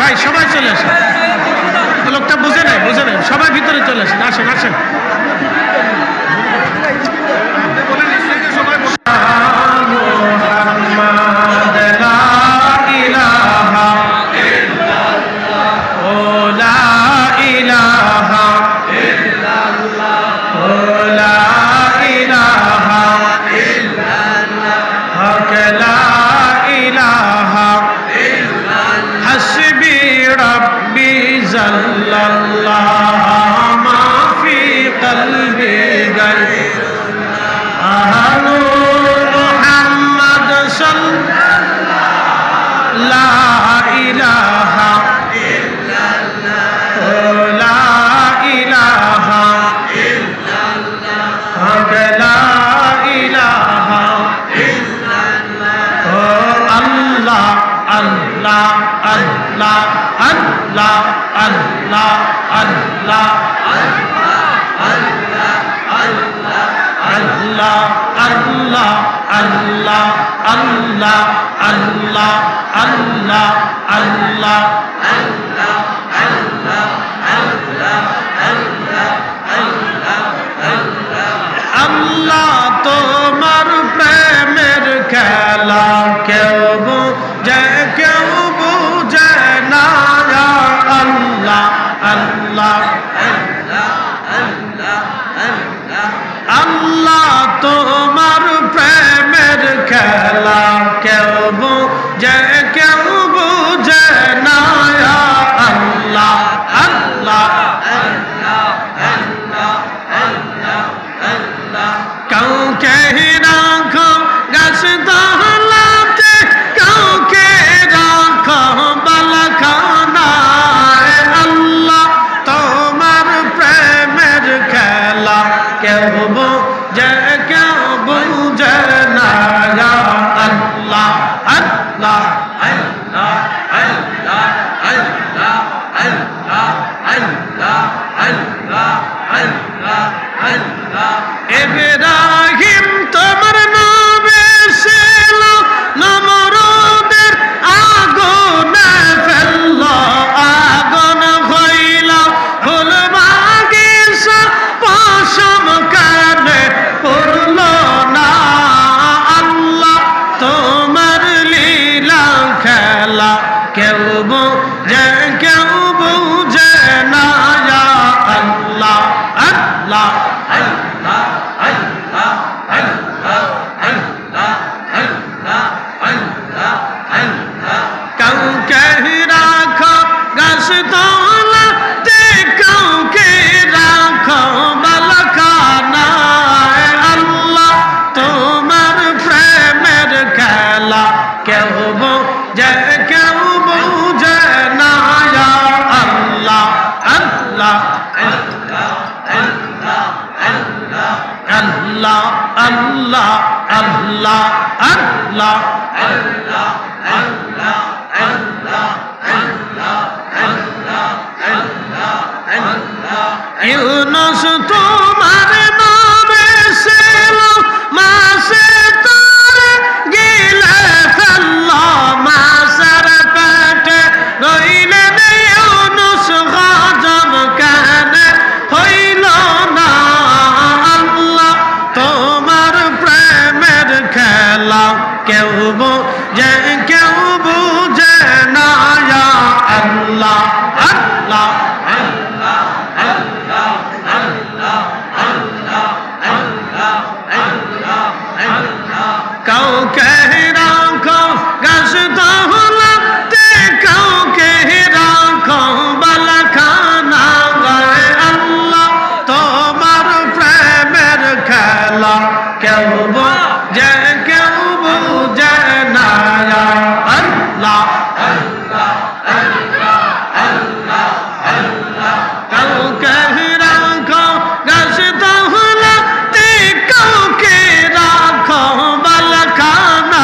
ভাই, সবাই চলে আসেন। লোকটা বুঝে নেই, সবাই ভিতরে চলে আসেন, আসেন আসেন। তোমার প্রেমের খেলা কেউ বুঝে কেউ বুঝে না। আল্লাহ আল্লাহ আল্লাহ তোমার প্রেমের খেলা কেউ বুঝে কেউ বুঝে না। আল্লাহ আল্লাহ কাউকে রাখো গাছ তলাতে, কাউকে রাখো বালাখানায়। আল্লাহ তোমার প্রেমের খেলা কেউ বুঝে কেউ বুঝে না। আল্লাহ আল্লাহ আল্লাহ আল্লাহ আল্লাহ আল্লাহ আল্লাহ আল্লাহ আল্লাহ আল্লাহ। ইব্রাহিম তোমার নবী ছিল, নমরুদের আগুনে ফেলল, আগুন হইল ফুল বাগিচা, পশম কানে পড়ল না। আল্লাহ তোমার লীলা খেলা কেউ বুঝে কেউ বুঝে না। আল্লাহ আল্লাহ আল্লাহ আল্লাহ আল্লাহ আল্লাহ আল্লাহ আল্লাহ আল্লাহ। কাউকে রাখো গাছ তলাতে, কাউকে রাখো বালাখানায়। আল্লাহ তোমার প্রেমের খেলা কেউ বুঝে কেউ বুঝে না। আল্লাহ আল্লাহ আল্লাহ আল্লাহ আল্লাহ আল্লাহ আল্লাহ আল্লাহ আল্লাহ আল্লাহ আল্লাহ আল্লাহ আল্লাহ আল্লাহ আল্লাহ আল্লাহ। ইউনূস তোমার নবী ছিল, মাছে তারে গিলে ফেলল, মাছের পেটে রইলেন ইউনূস, হজম কেন হইল না। আল্লাহ তোমার প্রেমের খেলা কেউ বুঝে কেউ বুঝে না। আল্লাহ আল্লাহ আল্লাহ আল্লাহ আল্লাহ আল্লাহ আল্লাহ আল্লাহ আল্লাহ। কাউকে রাখো গাছ তলাতে, কাউকে রাখো বালাখানায়। আল্লাহ তোমার প্রেমের খেলা কেউ বুঝে কেউ বুঝে না। আল্লাহ আল্লাহ আল্লাহ আল্লাহ আল্লাহ। কাউকে রাখো গাছ তলাতে, কাউকে রাখো বালাখানায়।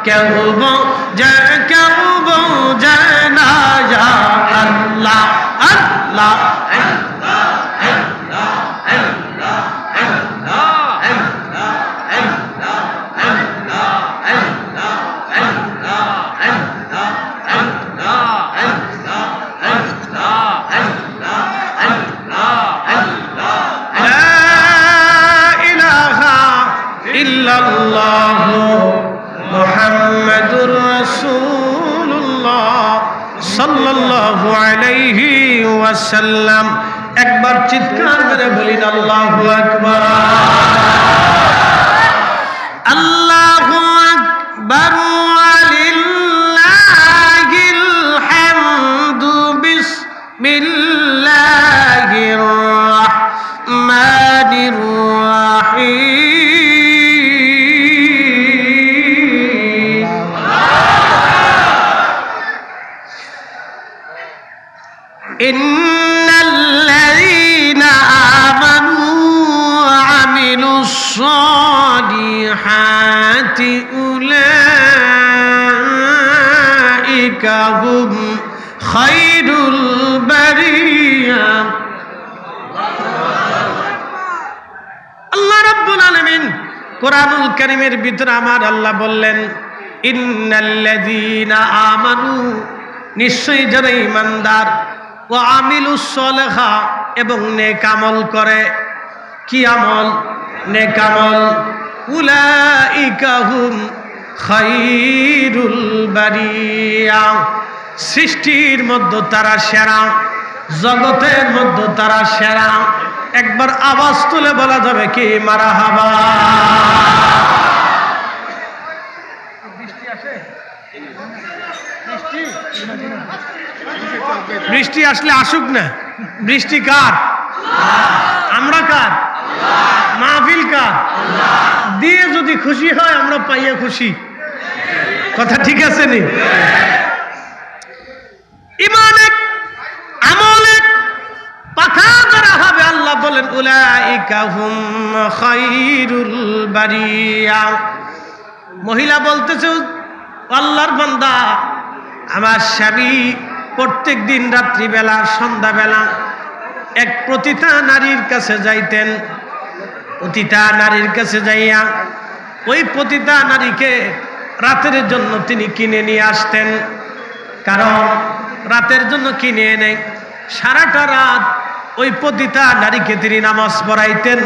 কেউ বোঝে না ইয়া আল্লাহ আল্লাহ মুহাম্মাদুর রাসূলুল্লাহ সাল্লাল্লাহু আলাইহি ওয়াসাল্লাম। একবার চিৎকার করে বলিন আল্লাহু আকবার। আল্লাহু আকবার ওয়ালিল্লাহিল হামদু বিসমিল্লাহির রাহমানির রাহিম। إن الذين آمنوا وعملوا الصالحات أولئك هم خير البرية। আল্লাহ রাব্বুল আলামিন কোরআনুল কারীমের ভিতরে আমার আল্লাহ বললেন ইন্নাল্লাযীনা আমানু, নিশ্চয়ই যারা ঈমানদার, ও আমিলুস সলেহা, এবং নেক আমল করে। কি আমল? নেক আমল। উলাইকা হুম খায়রুল বারিয়া, সৃষ্টির মধ্যে তারা সেরা, জগতের মধ্যে তারা সেরা। একবার আওয়াজ তুলে বলা যাবে কি মারহাবা। বৃষ্টি আসলে আসুক না, বৃষ্টি কার? আমরা কার? মাহফিল কার? দিয়ে যদি খুশি হয় আমরা পাইয়া খুশি। কথা ঠিক আছে নি? ইমানে আমলে পাকা করা হবে। আল্লাহ বলেন উলাইকা হুম খায়রুল বারিয়া। মহিলা বলতেছে আল্লাহর বান্দা, আমার স্বামী প্রত্যেক দিন রাত্রিবেলা সন্ধ্যাবেলা এক পতিতা নারীর কাছে যাইতেন। পতিতা নারীর কাছে যাইয়া ওই পতিতা নারীকে রাতের জন্য তিনি কিনে নিয়ে আসতেন। কারণ রাতের জন্য কিনে এনে সারাটা রাত ওই পতিতা নারীকে তিনি নামাজ পড়াইতেন।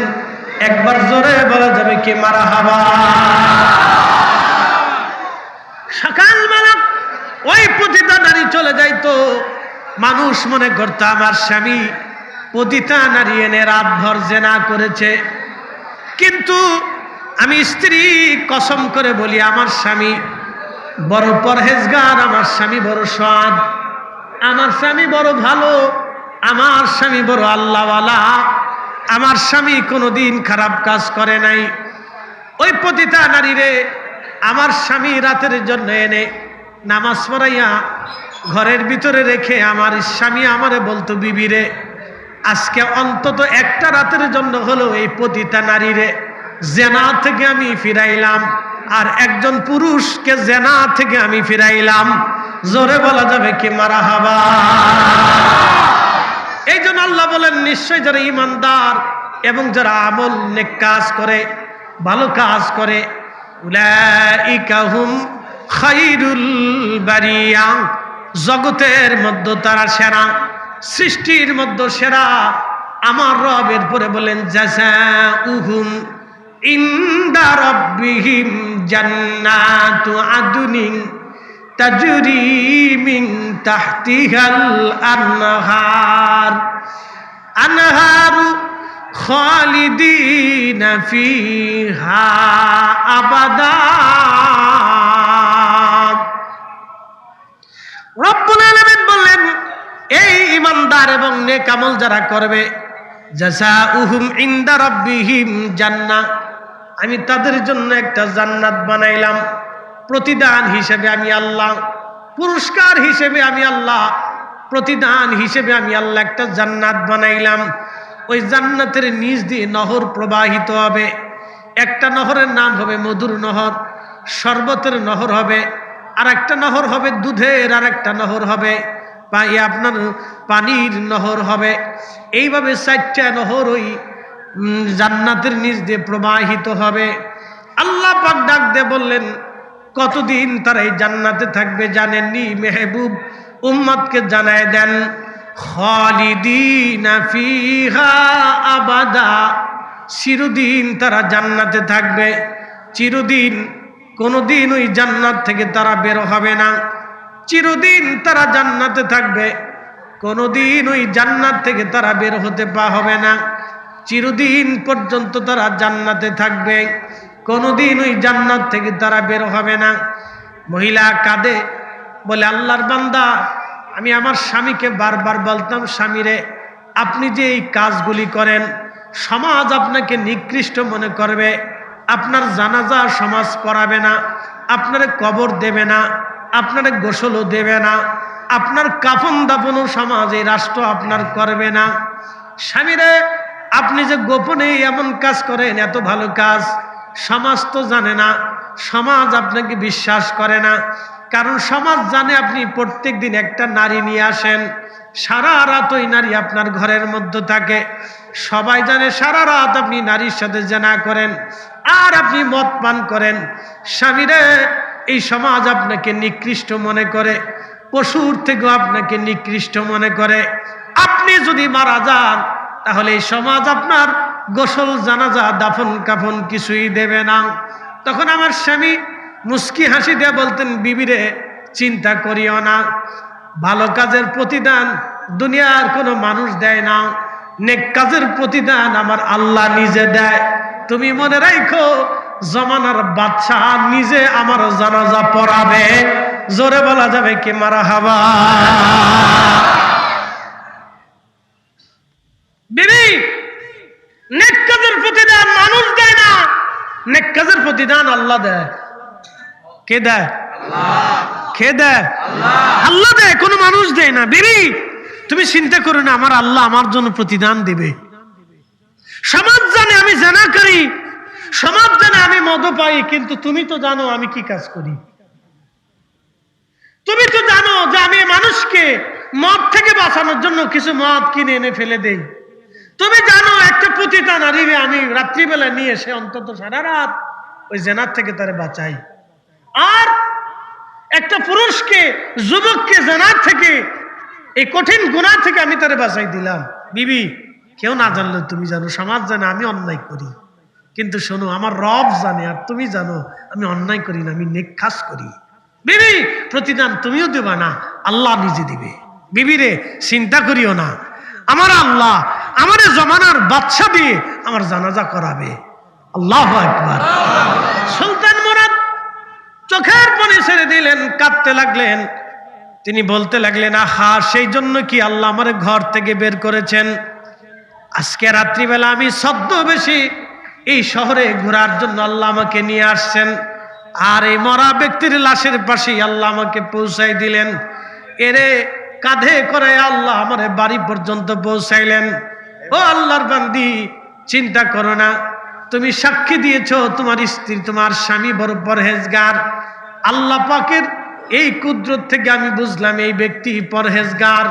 একবার জোরে বলা যাবে কি মারহাবা। সকালবেলা ওই পতিতা নারী চলে যাইতো, মানুষ মনে করতো আমার স্বামী পতিতা নারী এনে রাতভর জেনা করেছে। কিন্তু আমি স্ত্রী কসম করে বলি, আমার স্বামী বড় পরহেজগার, আমার স্বামী বড় সৎ, আমার স্বামী বড় ভালো, আমার স্বামী বড় আল্লাহওয়ালা, আমার স্বামী কোনোদিন খারাপ কাজ করে নাই। ওই পতিতা নারীরে আমার স্বামী রাতের জন্য এনে নামাজ পড়াইয়া ঘরের ভিতরে রেখে আমার স্বামী আমারে বলতো, বিবি রে, আজকে অন্তত একটা রাতের জন্য হলো এই পতিতা নারীরে জেনা থেকে আমি ফিরাইলাম, আর একজন পুরুষকে জেনা থেকে আমি ফিরাইলাম। জোরে বলা যাবে কি মারহাবা। এই জন্য আল্লাহ বলেন নিশ্চয় যারা ঈমানদার এবং যারা আমল নেক কাজ করে, ভালো কাজ করে, উলাইকা হুম খায়রুল বারিয়া, জগতের মধ্যে তারা সেরা, সৃষ্টির মধ্যে সেরা। আমার রব এরপরে বলেন জাযাউহুম ইনদা রাব্বিহিম জান্নাতু আদনিন তাজরি মিন তাহতিহাল আনহার আনহারু খালিদিনা ফিহা আবাদা। রব্বুল আলামিন বললেন এই ঈমানদার এবং নেক আমল যারা করবে, জাযাউহুম ইনদা রাব্বিহিম জান্নাহ, আমি তাদের জন্য একটা জান্নাত বানাইলাম। প্রতিদান হিসেবে আমি আল্লাহ, পুরস্কার হিসেবে আমি আল্লাহ, প্রতিদান হিসেবে আমি আল্লাহ একটা জান্নাত বানাইলাম। ওই জান্নাতের নিচ দিয়ে নহর প্রবাহিত হবে। একটা নহরের নাম হবে মধুর নহর, শরবতের নহর হবে, আর একটা নহর হবে দুধের, আর একটা নহর হবে আপনার পানির নহর হবে। এইভাবে 4টা নহর ওই জান্নাতের নিচ দিয়ে প্রবাহিত হবে। আল্লাহ পাক ডাক দিয়ে বললেন, কতদিন তারা এই জান্নাতে থাকবে জানেননি মেহবুব? উম্মতকে জানায় দেন, খালিদিনা ফিহা আবাদা, চিরদিন তারা জান্নাতে থাকবে, চিরদিন। কোনোদিন ওই জান্নাত থেকে তারা বের হবে না, চিরদিন তারা জান্নাতে থাকবে, কোনোদিন ওই জান্নাত থেকে তারা বের হতে হবে না, চিরদিন পর্যন্ত তারা জান্নাতে থাকবে, কোনোদিন ওই জান্নাত থেকে তারা বের হবে না। মহিলা কাঁদে, বলে আল্লাহর বান্দা, আমি আমার স্বামীকে বারবার বলতাম, স্বামীরে আপনি যে এই কাজগুলি করেন সমাজ আপনাকে নিকৃষ্ট মনে করবে, আপনার জানাজা সমাজ পড়াবে না, আপনারে কবর দেবে না, আপনারে গোসলও দেবে না, আপনার কাফন দাফনও সমাজ এই রাষ্ট্র আপনার করবে না। স্বামীরে আপনি যে গোপনে এমন কাজ করেন, এত ভালো কাজ, সমাজ তো জানে না, সমাজ আপনাকে বিশ্বাস করে না, কারণ সমাজ জানে আপনি প্রত্যেক দিন একটা নারী নিয়ে আসেন, সারা রাত ওই নারী আপনার ঘরের মধ্যে থাকে, সবাই জানে সারা রাত আপনি নারীর সাথে জেনা করেন আর আপনি মদ পান করেন। স্বামীরে এই সমাজ আপনাকে নিকৃষ্ট মনে করে, পশুর থেকেও আপনাকে নিকৃষ্ট মনে করে। আপনি যদি মারা যান তাহলে এই সমাজ আপনার গোসল জানাজা দাফন কাফন কিছুই দেবে না। তখন আমার স্বামী মুস্কি হাসি দিয়ে বলতেন, বিবিরে চিন্তা করিও না, ভালো কাজের প্রতিদান দুনিয়ার কোনো মানুষ দেয় না, নেক কাজের প্রতিদান আমার আল্লাহ নিজে দেয়। তুমি মনে রাখো, জমানার বাদশা নিজে আমার জানাজা পড়াবে। জোরে বলা যাবে কি মারহাবা? বিবি, নেক কাজের প্রতিদান মানুষ দেয় না, নেক কাজের প্রতিদান আল্লাহ দেয়। কে দেয়? কে দেয়? আল্লাহ দেয়, কোনো মানুষ দেয় না। বিবি তুমি চিন্তা করো না, আমার আল্লাহ আমার জন্য প্রতিদান দিবে। সমাজ জানে আমি জানা করি, সমাজ জানে আমি মদ পাই, কিন্তু তুমি তো জানো আমি কি কাজ করি। তুমি তো জানো যে আমি মানুষকে মদ থেকে বাঁচানোর জন্য কিছু মদ কিনে এনে ফেলে দেই। তুমি জানো একটা পতিতা নারীকে আমি রাত্রিবেলা নিয়ে এসে অন্তত সারা রাত ওই জেনার থেকে তারে বাঁচাই, আর একটা পুরুষকে, যুবককে জেনার থেকে, এই কঠিন গুনাহ থেকে আমি তারে বাঁচাই দিলাম। বিবি কেউ না জানলে তুমি জানো, সমাজ জানে আমি অন্যায় করি, কিন্তু শোনো আমার রব জানে আর তুমি জানো আমি অন্যায় করি না, আমি নেক কাজ করি। বিবি প্রতিদান তুমিও দেবা না, আল্লাহ নিজে দিবে। বিবি রে চিন্তা করিও না, আমার আল্লাহ আমার জমানার বাদশা দিয়ে আমার জানাজা করাবে। আল্লাহু আকবার। সুলতান মুরাদ চোখের পানি ছেড়ে দিলেন, কাঁদতে লাগলেন। তিনি বলতে লাগলেন, আহা সেই জন্য কি আল্লাহ আমার ঘর থেকে বের করেছেন? আজকে রাত্রিবেলা আমি ছদ্মবেশী এই শহরে ঘোরার জন্য আল্লাহ আমাকে নিয়ে আসছেন, আর এই মরা ব্যক্তির লাশের পাশেই আল্লাহ আমাকে পৌঁছাই দিলেন। এরে কাঁধে করে আল্লাহ আমার বাড়ি পর্যন্ত পৌঁছাইলেন। ও আল্লাহর বান্দি, চিন্তা করো না, তুমি সাক্ষী দিয়েছো তোমার স্ত্রী, তোমার স্বামী বড় পরহেজগার। আল্লাহ পাকের এই কুদরত থেকে আমি বুঝলাম এই ব্যক্তি পরহেজগার।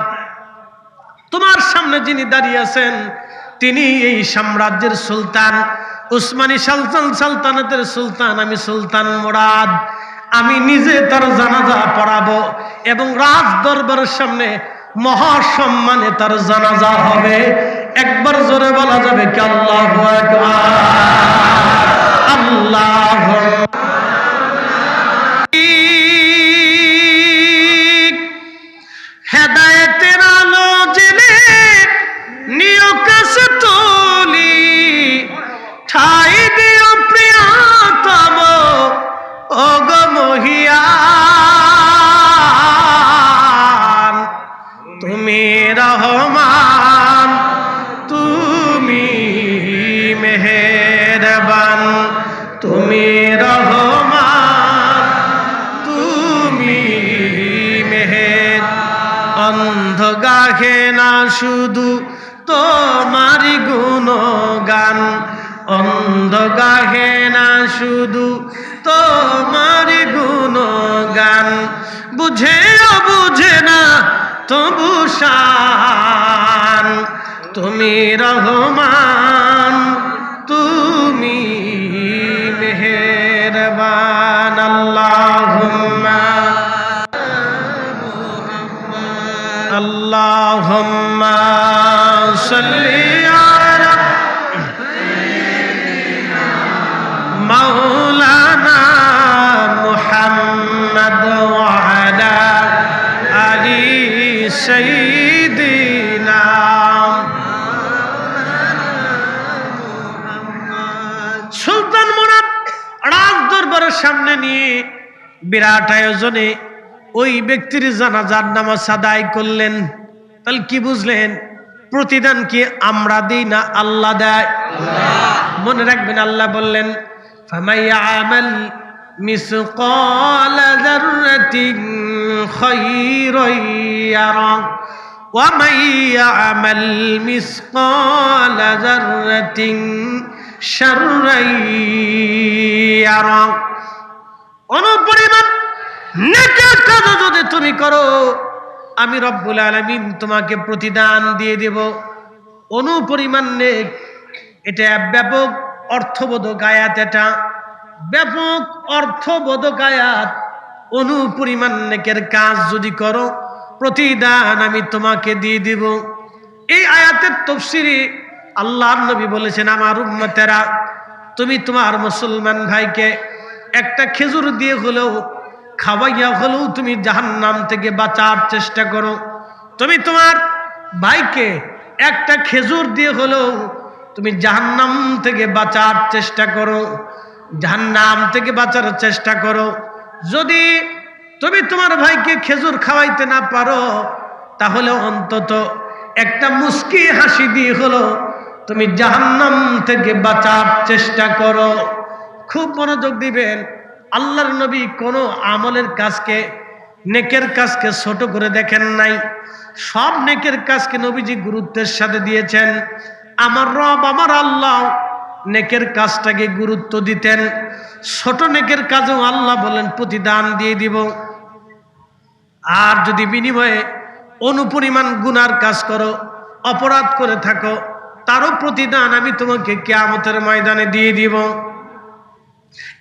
তোমার সামনে যিনি দাঁড়িয়ে আছেন তিনি এই সাম্রাজ্যের সুলতান, উসমানী সালতানাতের সুলতান। আমি সুলতান মুরাদ, আমি নিজে তার জানাজা পড়াবো এবং রাজ দরবারের সামনে মহাসম্মানে তার জানাজা হবে। একবার জোরে বলা যাবে কি আল্লাহু আকবার? আল্লাহু হেদায়েতের আলো জেলে নিয় কাছে তুলি, ঠাই দিও প্রিয়তম ও গো মহিয়ান। তুমি রহমান, তুমি মেহেরবান, তুমি রহমান, তুমি মেহের। অন্ধ গাহে না শুধু তোমারি গুণগান, অন্ধ গাহে না শুধু তোমার গুণগান, বুঝেও বুঝে না তবু শান। তুমি রহমান, তুমি মেহেরবান। আল্লাহুম্মা আল্লাহুম্মা সাল্লি আলা মাওলানা মুহাম্মদ ওয়া আলা আলি সাইয়্যিদিনা। সুলতান মুরাদ রাজ দরবারের সামনে নিয়ে বিরাট আয়োজনে ওই ব্যক্তির জানাজার নামাজ আদায় করলেন। তাহলে কি বুঝলেন? প্রতিদান কি আমরা দিই না আল্লাহ দেয়? মনে রাখবেন, আল্লাহ বললেন ফামান ইয়ামাল মিসকালা যাররাতিন খায়রান ইয়ারা ওয়া মান ইয়ামাল মিসকালা যাররাতিন শাররান ইয়ারা। অনুপরিমাণ নেকের কাজ যদি তুমি করো, আমি রব্বুল আলামিন তোমাকে প্রতিদান দিয়ে দেব। অনুপরিমাণ নেক, এটা ব্যাপক অর্থবোধক আয়াত, এটা ব্যাপক অর্থবোধক আয়াত। অনুপরিমাণ নেকের কাজ যদি করো, প্রতিদান আমি তোমাকে দিয়ে দিব। এই আয়াতের তাফসীরে আল্লাহর নবী বলেছেন, আমার উম্মতেরা, তুমি তোমার মুসলমান ভাইকে একটা খেজুর দিয়ে হলেও, খাওয়াইয়া হলেও তুমি জাহান্নাম থেকে বাঁচার চেষ্টা করো। তুমি তোমার ভাইকে একটা খেজুর দিয়ে হলেও তুমি জাহান্নাম থেকে বাঁচার চেষ্টা করো, জাহান্নাম থেকে বাঁচার চেষ্টা করো। যদি তুমি তোমার ভাইকে খেজুর খাওয়াইতে না পারো, তাহলে অন্তত একটা মুস্কি হাসি দিয়ে হলো তুমি জাহান্নাম থেকে বাঁচার চেষ্টা করো। খুব মনোযোগ দিবেন। আল্লাহর নবী কোনো আমলের কাজকে, নেকের কাজকে ছোট করে দেখেন নাই। সব নেকের কাজকে নবীজি গুরুত্বের সাথে দিয়েছেন। আমার রব, আমার আল্লাহ নেকের কাজটাকে গুরুত্ব দিতেন। ছোট নেকের কাজেও আল্লাহ বলেন প্রতিদান দিয়ে দিব। আর যদি বিনিময়ে অনুপরিমাণ গুনার কাজ করো, অপরাধ করে থাকো, তারও প্রতিদান আমি তোমাকে কিয়ামতের ময়দানে দিয়ে দিব।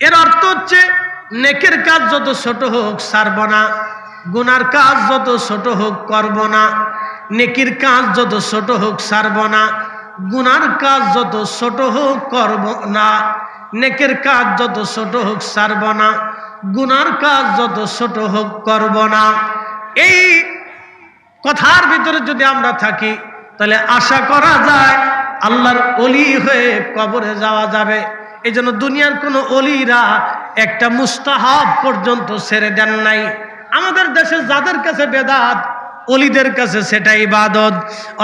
এর অর্থ হচ্ছে নেকের কাজ যত ছোট হোক ছাড়ব না, গুনার কাজ যত ছোট হোক করব না। নেকির কাজ যত ছোট হোক ছাড়ব না, গুনার কাজ যত ছোট হোক করব না। নেকের কাজ যত ছোট হোক ছাড়ব না, গুনার কাজ যত ছোট হোক করব না। এই কথার ভিতরে যদি আমরা থাকি, তাহলে আশা করা যায় আল্লাহর ওলি হয়ে কবরে যাওয়া যাবে। এই জন্য দুনিয়ার কোনো ওলিরা একটা মুস্তাহাব পর্যন্ত ছেড়ে দেন নাই। আমাদের দেশে যাদের কাছে বেদাত, ওলিদের কাছে সেটা ইবাদত।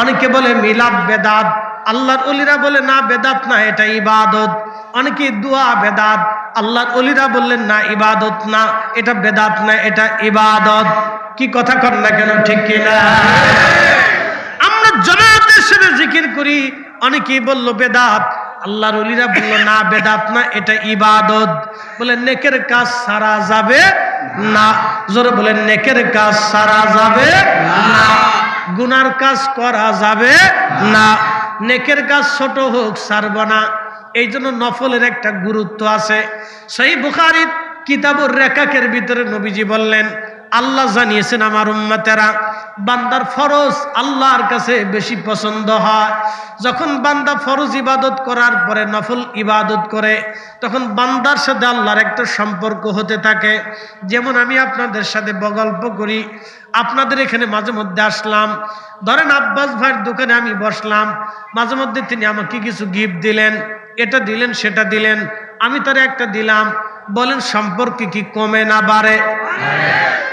অনেকে বলে মিলাদ বেদাত, আল্লাহর ওলিরা বলে না বেদাত না, এটা ইবাদত। অনেকে দোয়া বেদাত, আল্লাহর ওলিরা বললেন না ইবাদত না, এটা বেদাত না, এটা ইবাদত। কি কথা কর না কেন, ঠিক কিনা? আমরা জামাতের সাথে জিকির করি, অনেকেই বললো বেদাত, আল্লাহর ওলিরা বললো না বেদাত না, এটা ইবাদত। বলে নেকের কাজ সারা যাবে না, জোরে বলেন নেকের কাজ সারা যাবে না, গুনার কাজ করা যাবে না। নেকের কাজ ছোট হোক ছাড়ব না। এই জন্য নফলের একটা গুরুত্ব আছে। সহিহ বুখারীর কিতাবুর রেকাকের ভিতরে নবীজি বললেন, আল্লাহ জানিয়েছেন আমার উম্মতেরা, বান্দার ফরজ আল্লাহর কাছে বেশি পছন্দ হয়। যখন বান্দা ফরজ ইবাদত করার পরে নফল ইবাদত করে, তখন বান্দার সাথে আল্লাহর একটা সম্পর্ক হতে থাকে। যেমন আমি আপনাদের সাথে গল্প করি, আপনাদের এখানে মাঝে মধ্যে আসলাম, ধরেন আব্বাস ভাইয়ের দোকানে আমি বসলাম, মাঝে মধ্যে তিনি আমাকে কিছু গিফট দিলেন, এটা দিলেন সেটা দিলেন, আমি তার একটা দিলাম। বলেন সম্পর্কে কি কমে না বাড়ে?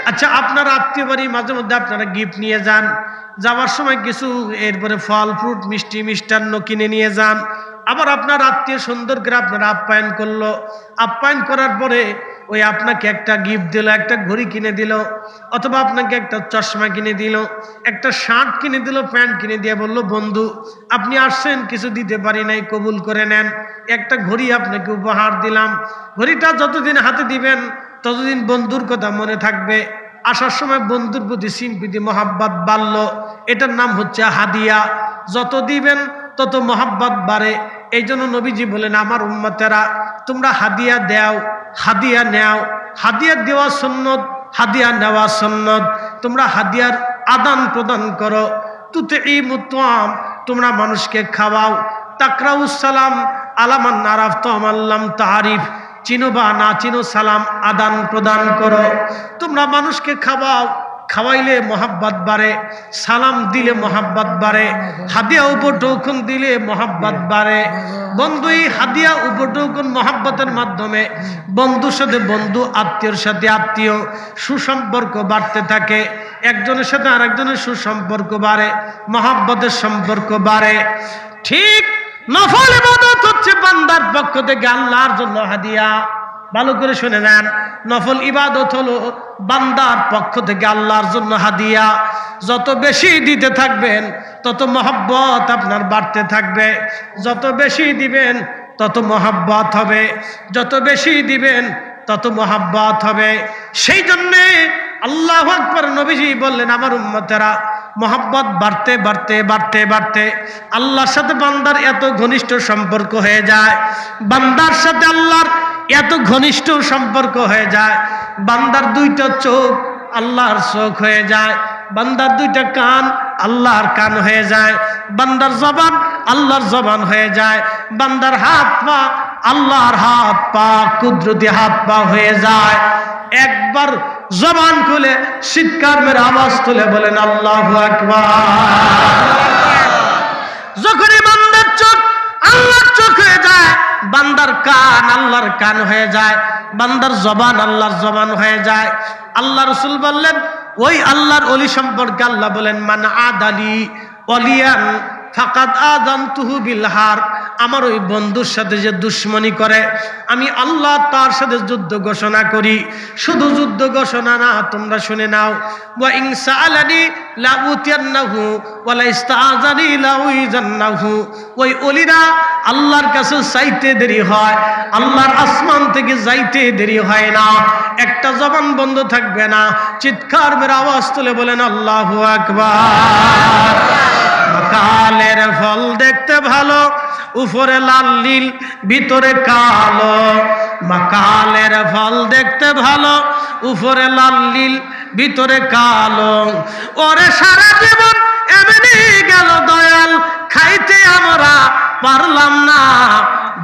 আচ্ছা, আপনার আত্মীয় বাড়ি মাঝে মধ্যে আপনারা গিফট নিয়ে যান, যাওয়ার সময় কিছু এরপরে ফল ফ্রুট মিষ্টি মিষ্টান্ন কিনে নিয়ে যান। আবার আপনার আত্মীয় সুন্দর করে আপনারা আপ্যায়ন করলো, আপ্যায়ন করার পরে ওই আপনাকে একটা গিফট দিল, একটা ঘড়ি কিনে দিল, অথবা আপনাকে একটা চশমা কিনে দিল, একটা শার্ট কিনে দিল, প্যান্ট কিনে দিয়ে বলল, বন্ধু আপনি আসছেন, কিছু দিতে পারি নাই, কবুল করে নেন, একটা ঘড়ি আপনাকে উপহার দিলাম। ঘড়িটা যতদিন হাতে দিবেন ততদিন বন্ধুর কথা মনে থাকবে, আসার সময় বন্ধুর প্রতি সিম্পিতি মহাব্বত বাড়ল, এটার নাম হচ্ছে হাদিয়া। যত দিবেন তত মহাব্বত বাড়ে। এই জন্য নবীজি বলেন, আমার উম্মতেরা তোমরা হাদিয়া দাও, হাদিয়া নেও। হাদিয়া দেওয়া সুন্নত, হাদিয়া নেওয়া সুন্নত। তোমরা হাদিয়ার আদান প্রদান করো। তুতিমুত তাআম, তোমরা মানুষকে খাওয়াও। তাকরাউস সালাম আলা মান আরাফতুম আল্লাম তারিফ, চিনো বা না চিনো সালাম আদান প্রদান করো। তোমরা মানুষকে খাওয়াও, খাওয়াইলে মহাব্বত বাড়ে, সালাম দিলে মহাব্বত বাড়ে, হাদিয়া উপটৌকন দিলে মহাব্বত বাড়ে। বন্ধু, এই হাদিয়া উপটৌকন মহাব্বতের মাধ্যমে বন্ধুর সাথে বন্ধু, আত্মীয়র সাথে আত্মীয়, সুসম্পর্ক বাড়তে থাকে। একজনের সাথে আরেকজনের সুসম্পর্ক বাড়ে, মহাব্বতের সম্পর্ক বাড়ে। ঠিক নফল ইবাদত হচ্ছে বান্দার পক্ষ থেকে আল্লাহর জন্য হাদিয়া। ভালো করে শুনে নেন, নফল ইবাদত হলো বান্দার পক্ষ থেকে আল্লাহর জন্য হাদিয়া। যত বেশি দিতে থাকবেন তত মহব্বত আপনার বাড়তে থাকবে, যত বেশি দিবেন তত মহব্বত হবে, যত বেশি দিবেন তত মহব্বত হবে। সেই জন্যে আল্লাহু আকবার, নবীজি বললেন, আমার উম্মতেরা মহব্বত বাড়তে বাড়তে বাড়তে বাড়তে আল্লাহর সাথে বান্দার এত ঘনিষ্ঠ সম্পর্ক হয়ে যায়, বান্দার সাথে আল্লাহর এত ঘনিষ্ঠ সম্পর্ক হয়ে যায়, বান্দার দুইটা চোখ আল্লাহর চোখ হয়ে যায়, বান্দার দুইটা কান আল্লাহর কান হয়ে যায়, বান্দার জবান আল্লাহর জবান হয়ে যায়, বান্দার হাত পা আল্লাহর হাত পা, কুদরতি হাত পা হয়ে যায়। একবার জবান খুলে চিৎকার মেরে আওয়াজ তুলে বলেন আল্লাহু আকবার। যখনই বান্দার চোখ আল্লাহর চোখ হয়ে যায়, বান্দার কান আল্লাহর কান হয়ে যায়, বান্দার জবান আল্লাহর জবান হয়ে যায়। আল্লাহ রাসূল বললেন, ওই আল্লাহর ওলি সম্পর্কে আল্লাহ বলেন, মান আদালি ওলিয়ান ফাকাদ আযানতুহু বিল হারব, আমার ওই বন্ধুর সাথে যে দুশ্মনী করে আমি আল্লাহ তার সাথে যুদ্ধ ঘোষণা করি। শুধু যুদ্ধ ঘোষণা না, তোমরা শুনে নাও, ওয়া ইন সাআলানি লা উতিয়ান্নাহু ওয়া লা ইস্তাআযানি লা উইজান্নাহু। ওই ওলিরা আল্লাহর কাছে চাইতে দেরি হয়, আল্লাহর আসমান থেকে যাইতে দেরি হয় না, একটা জবান বন্ধ থাকবে না। চিৎকার মেরে আওয়াজ তুলে বলেন আল্লাহু আকবার। কালের ফল দেখতে ভালো, উপরে লাল নীল ভিতরে কালো। মাকালের ফল দেখতে ভালো, উপরে লাল নীল ভিতরে কালো। ওরে সারা জীবন এমনি গেল দয়াল, খাইতে আমরা পারলাম না।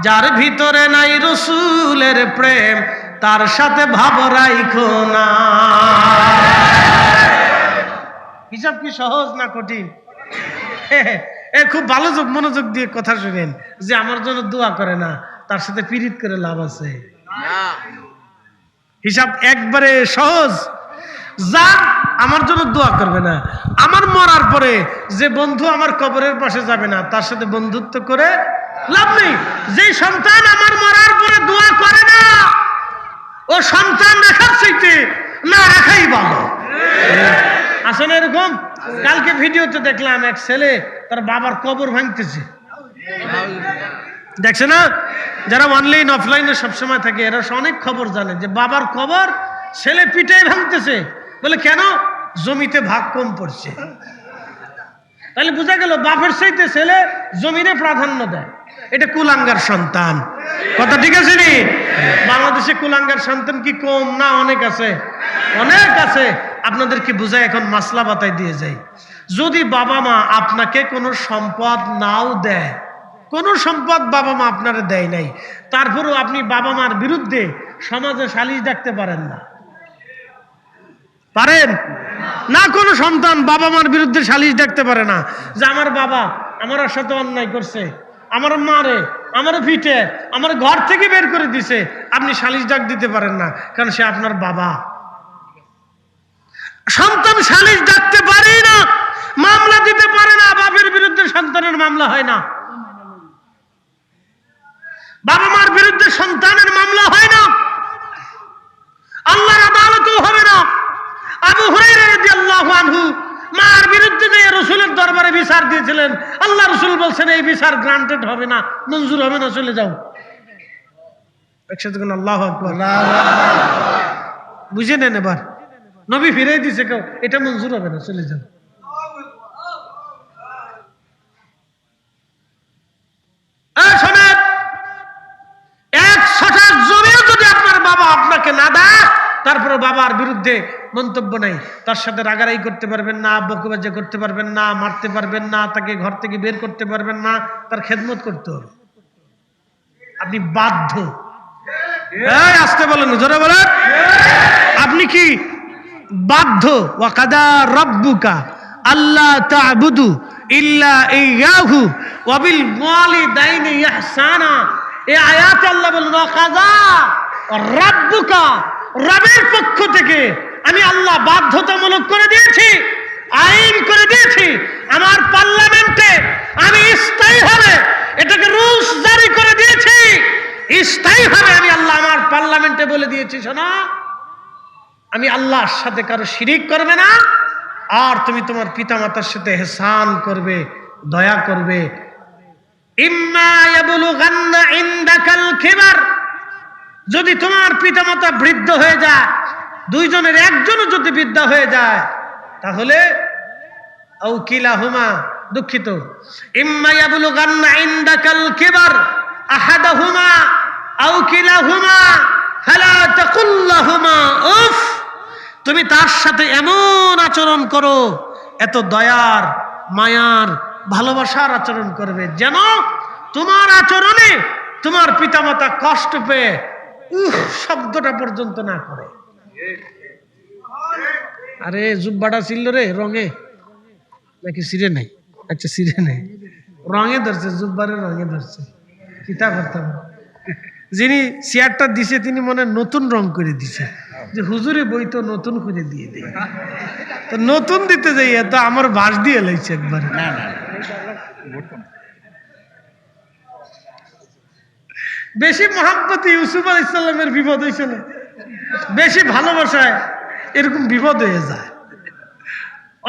যার ভিতরে নাই রসুলের প্রেম, তার সাথে ভাব রাইখো না। হিসাব কি সহজ না কঠিন? খুব ভালো মনোযোগ দিয়ে কথা শুনেন, যে আমার জন্য দোয়া করে না তার সাথে পীড়িত করে লাভ আছে? হিসাব একবারে সহজ। যা আমার জন্য দোয়া করবে না, আমার মরার পরে যে বন্ধু আমার কবরের পাশে যাবে না তার সাথে বন্ধুত্ব করে লাভ নেই। যে সন্তান আমার মরার পরে দোয়া করে না, ও সন্তান রাখার চাইতে না রাখাই ভালো। আসেন এরকম? কালকে ভিডিওতে দেখলাম এক ছেলে তার বাবার কবর ভাঙতেছে, দেখছে না? যারা অনলাইন অফলাইনে সবসময় থাকে এরা অনেক খবর জানে যে বাবার কবর ছেলে পিটাই ভাঙতেছে। বলে কেন? জমিতে ভাগ কম পড়ছে। তাহলে বোঝা গেল বাপের চাইতে ছেলে জমিনে প্রাধান্য দেয়। এটা কুলাঙ্গার সন্তান। কথা ঠিক আছে নি? বাংলাদেশে কুলাঙ্গার সন্তান কি কম না? অনেক আছে, অনেক আছে। আপনাদেরকে বুঝায় এখন মাসলা বাতায় দিয়ে যাই। যদি বাবা মা আপনাকে কোনো সম্পদ নাও দেয়, কোনো সম্পদ বাবা মা আপনারা দেয় নাই, তারপরেও আপনি বাবা মার বিরুদ্ধে সমাজে সালিশ ডাকতে পারেন না? পারেন না? কোনো সন্তান বাবা মার বিরুদ্ধে সালিশ ডাকতে পারে না যে আমার বাবা আমার সাথে অন্যায় করছে, আমার মারে আমার পিঠে আমার ঘর থেকে বের করে দিছে। আপনি সালিশ ডাক দিতে পারেন না, কারণ সে আপনার বাবা। সন্তান সালিশ ডাকতে পারে না, মামলা দিতে পারে না। বাপের বিরুদ্ধে সন্তানের মামলা হয় না, বাবা মার বিরুদ্ধে সন্তানের মামলা হয় না। আনহু মার বিরুদ্ধে যে রাসূলের দরবারে বিচার দিয়েছিলেন, আল্লাহ রাসূল বলছেন এই বিচার গ্রান্টেড হবে না, মঞ্জুর হবে না, চলে যাও। একসাথে কোন আল্লাহু আকবার। বুঝে নেন এবার, নবী ফিরাই দিছে, কেউ এটা মঞ্জুর হবে না, চলে যাও। শোনেন, 100 জমিও যদি আপনার বাবা আপনাকে না দেয়, তারপরে বাবার বিরুদ্ধে মন্তব্য নাই, তার সাথে রাগারাগি করতে পারবেন না, বকুবাজি করতে পারবেন না, মারতে পারবেন না, তাকে ঘর থেকে বের করতে পারবেন না, তার খেদমত করতে হবে। আপনি বাধ্য। আসতে বলেন, জোরে বলেন, আপনি কি বাধ্য? ওয়াকাদা রাব্বুকা আল্লা তা'বুদু ইল্লা ইয়্যাহু ওয়া বিল ওয়ালিদাইনি ইহসানা। এই আয়াতে আল্লাহ বলেন ওয়াকাদা রাব্বুকা, রবের পক্ষ থেকে আমি আল্লাহ বাধ্যতামূলক করে দিয়েছি, আইন করে দিয়েছি, আমার পার্লামেন্টে আমি স্থায়ীভাবে এটাকে রুলস জারি করে দিয়েছি, স্থায়ীভাবে আমি আল্লাহ আমার পার্লামেন্টে বলে দিয়েছি, শোনো, আমি আল্লাহর সাথে কারো শিরিক করবে না, আর তুমি তোমার পিতামাতার সাথে ইহসান করবে, দয়া করবে। ইম্মা ইয়াবলুগান্না ইনদাকাল কিবার, যদি তোমার পিতামাতা বৃদ্ধ হয়ে যায়, দুইজনের একজনও যদি বৃদ্ধ হয়ে যায়, তাহলে আও কিলাহুমা, দুঃখিত, ইম্মা ইয়াবলুগান্না ইনদাকাল কিবার আহাদাহুমা আও কিলাহুমা ফালা তাকুল লাহুমা উফ, তুমি তার সাথে এমন আচরণ করো, এত দয়ার, মায়ার, ভালোবাসার আচরণ করবে, যেন তোমার আচরণে তোমার পিতামাতা কষ্ট পেয়ে উফ শব্দটা পর্যন্ত না করে। আরে জুব্বাটা ছিল রে রঙে নাকি সিরে নাই? আচ্ছা সিরে নাই, রঙে ধরছে, জুব্বারে রঙে ধরছে, কিতা করতাম। যিনি চেয়ারটা দিছে তিনি মনে নতুন রং করে দিছে, যে হুজুরে বই তো নতুন করে দিয়ে দেয়, তো নতুন দিতে যাই তো আমার বাস দিয়ে লাইছে একবার। বেশি মহাব্বতে ইউসুফ আলাইহিস সালামের বিপদ হয়েছে না, বেশি ভালোবাসায় এরকম বিপদ হয়ে যায়।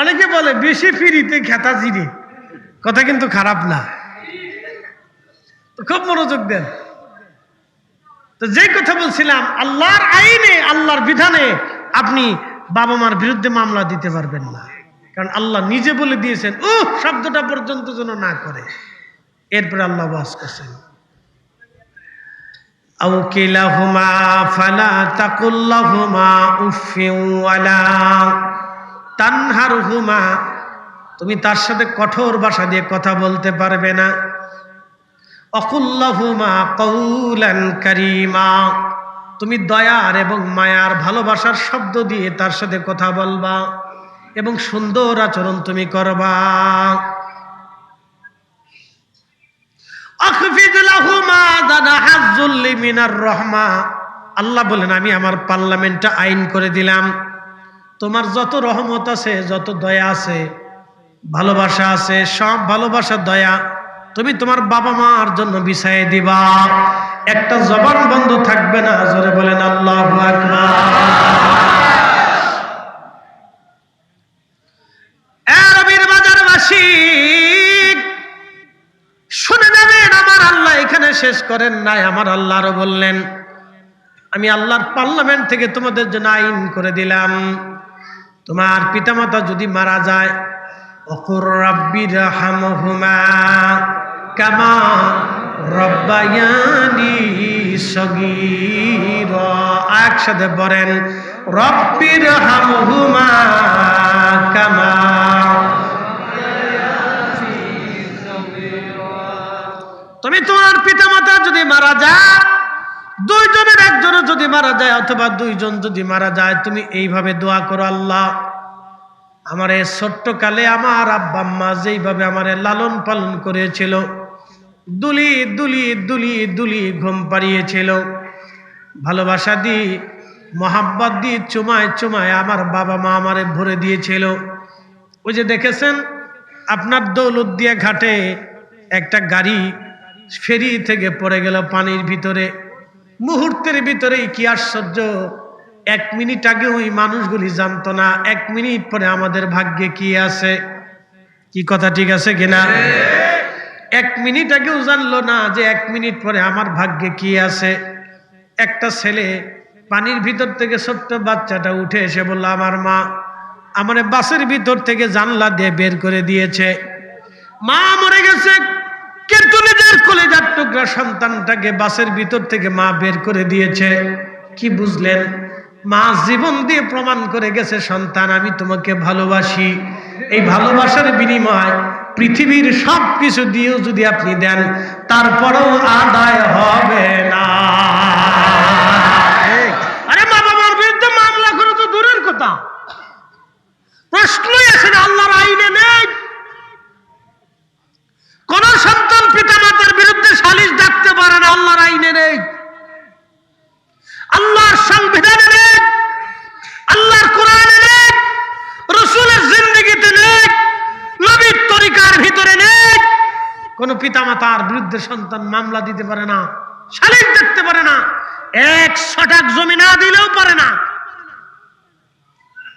অনেকে বলে বেশি ফিরিতে খেতা জিরে, কথা কিন্তু খারাপ না, খুব মনোযোগ দেন। তো যে কথা বলছিলাম, আল্লাহর আইনে, আল্লাহর বিধানে আপনি বাবা মার বিরুদ্ধে মামলা দিতে পারবেন না, কারণ আল্লাহ নিজে বলে দিয়েছেন শব্দটা পর্যন্ত যেন না করে। এরপরে আল্লাহ ওয়াজ করছেন আও কিলাহুমা ফালা তাকুল লাহুমা উফিন ওয়ালা তানহারহুমা, তুমি তার সাথে কঠোর ভাষা দিয়ে কথা বলতে পারবে না। অকুল লাহুমা কওলান কারীমা, তুমি দয়ার এবং মায়ার ভালোবাসার শব্দ দিয়ে তার সাথে কথা বলবা এবং সুন্দর আচরণ তুমি করবা। আখফিদ লাহুমা জানাহাজ যুল্লি মিনার রাহমা, আল্লাহ বলেন আমি আমার পার্লামেন্টে আইন করে দিলাম, তোমার যত রহমত আছে, যত দয়া আছে, ভালোবাসা আছে, সব ভালোবাসা দয়া তুমি তোমার বাবা মার জন্য বিছায়ে দিবা, একটা জবান বন্ধ থাকবে না। জোরে বলেন আল্লাহু আকবার। আরবির বাজারবাসী শুনে নেবেন, আমার আল্লাহ এখানে শেষ করেন নাই, আমার আল্লাহ আরো বললেন আমি আল্লাহর পার্লামেন্ট থেকে তোমাদের জন্য আইন করে দিলাম, তোমার পিতামাতা যদি মারা যায়, ওকুর রাব্বিরহামহুমা কামা রব্বায়ানি সগীরা, একসাথে বলেন রব্বিরহামহুমা কামা। তুমি তোমার পিতামাতা যদি মারা যায়, দুইজনের একজনও যদি মারা যায় অথবা দুইজন যদি মারা যায়, তুমি এইভাবে দোয়া করো, আল্লাহ আমার এই ছোট্ট কালে আমার আব্বা আম্মা যেইভাবে আমার লালন পালন করেছিল, দুলি দুলি দুলি দুলি ঘুম পাড়িয়েছিল, ভালোবাসা দি মোহাব্বত দি চুমায় চুমায় আমার বাবা মা আমারে ভরে দিয়েছিল। ওই যে দেখেছেন আপনার দৌলতদিয়া ঘাটে একটা গাড়ি ফেরি থেকে পড়ে গেল পানির ভিতরে, মুহূর্তের ভিতরেই কি আশ্চর্য, 1 মিনিট আগে ওই মানুষগুলি জানতো না 1 মিনিট পরে আমাদের ভাগ্যে কি আছে। কি কথা ঠিক আছে কিনা? 1 মিনিট আগেও জানলো না যে 1 মিনিট পরে আমার ভাগ্যে কি আছে। একটা ছেলে পানির ভিতর থেকে ছোট্ট বাচ্চাটা উঠে এসে বলল, আমার মা আমার বাসের ভিতর থেকে জানলা দিয়ে বের করে দিয়েছে। মা মরে গেছে, কিন্তু নিজের কলেজার টুকরা সন্তানটাকে বাসের ভিতর থেকে মা বের করে দিয়েছে। কি বুঝলেন? মা জীবন দিয়ে প্রমাণ করে গেছে, সন্তান আমি তোমাকে ভালোবাসি। এই ভালোবাসার বিনিময় পৃথিবীর সব কিছু দিয়েও যদি আপনি দেন তারপরেও আদায় হবে না। আরে মা বাবার বিরুদ্ধে মামলা করে তো দূরের কথা, প্রশ্নই আসে না, আল্লাহর আইনে নেই। কোন সন্তান পিতা মাতার বিরুদ্ধে সালিশ ডাকতে পারে না, আল্লাহর আইনে নেই, আল্লাহর সংবিধানে নেই, আল্লাহর কোরআনে নেই, রাসূলের জিন্দেগিতে নেই, নবীর তরিকার ভিতরে নেই। কোন পিতা মাতার বিরুদ্ধে সন্তান মামলা দিতে পারে না, সালিশ ডাকতে পারে না, 1 শতক জমি না দিলেও পারে না।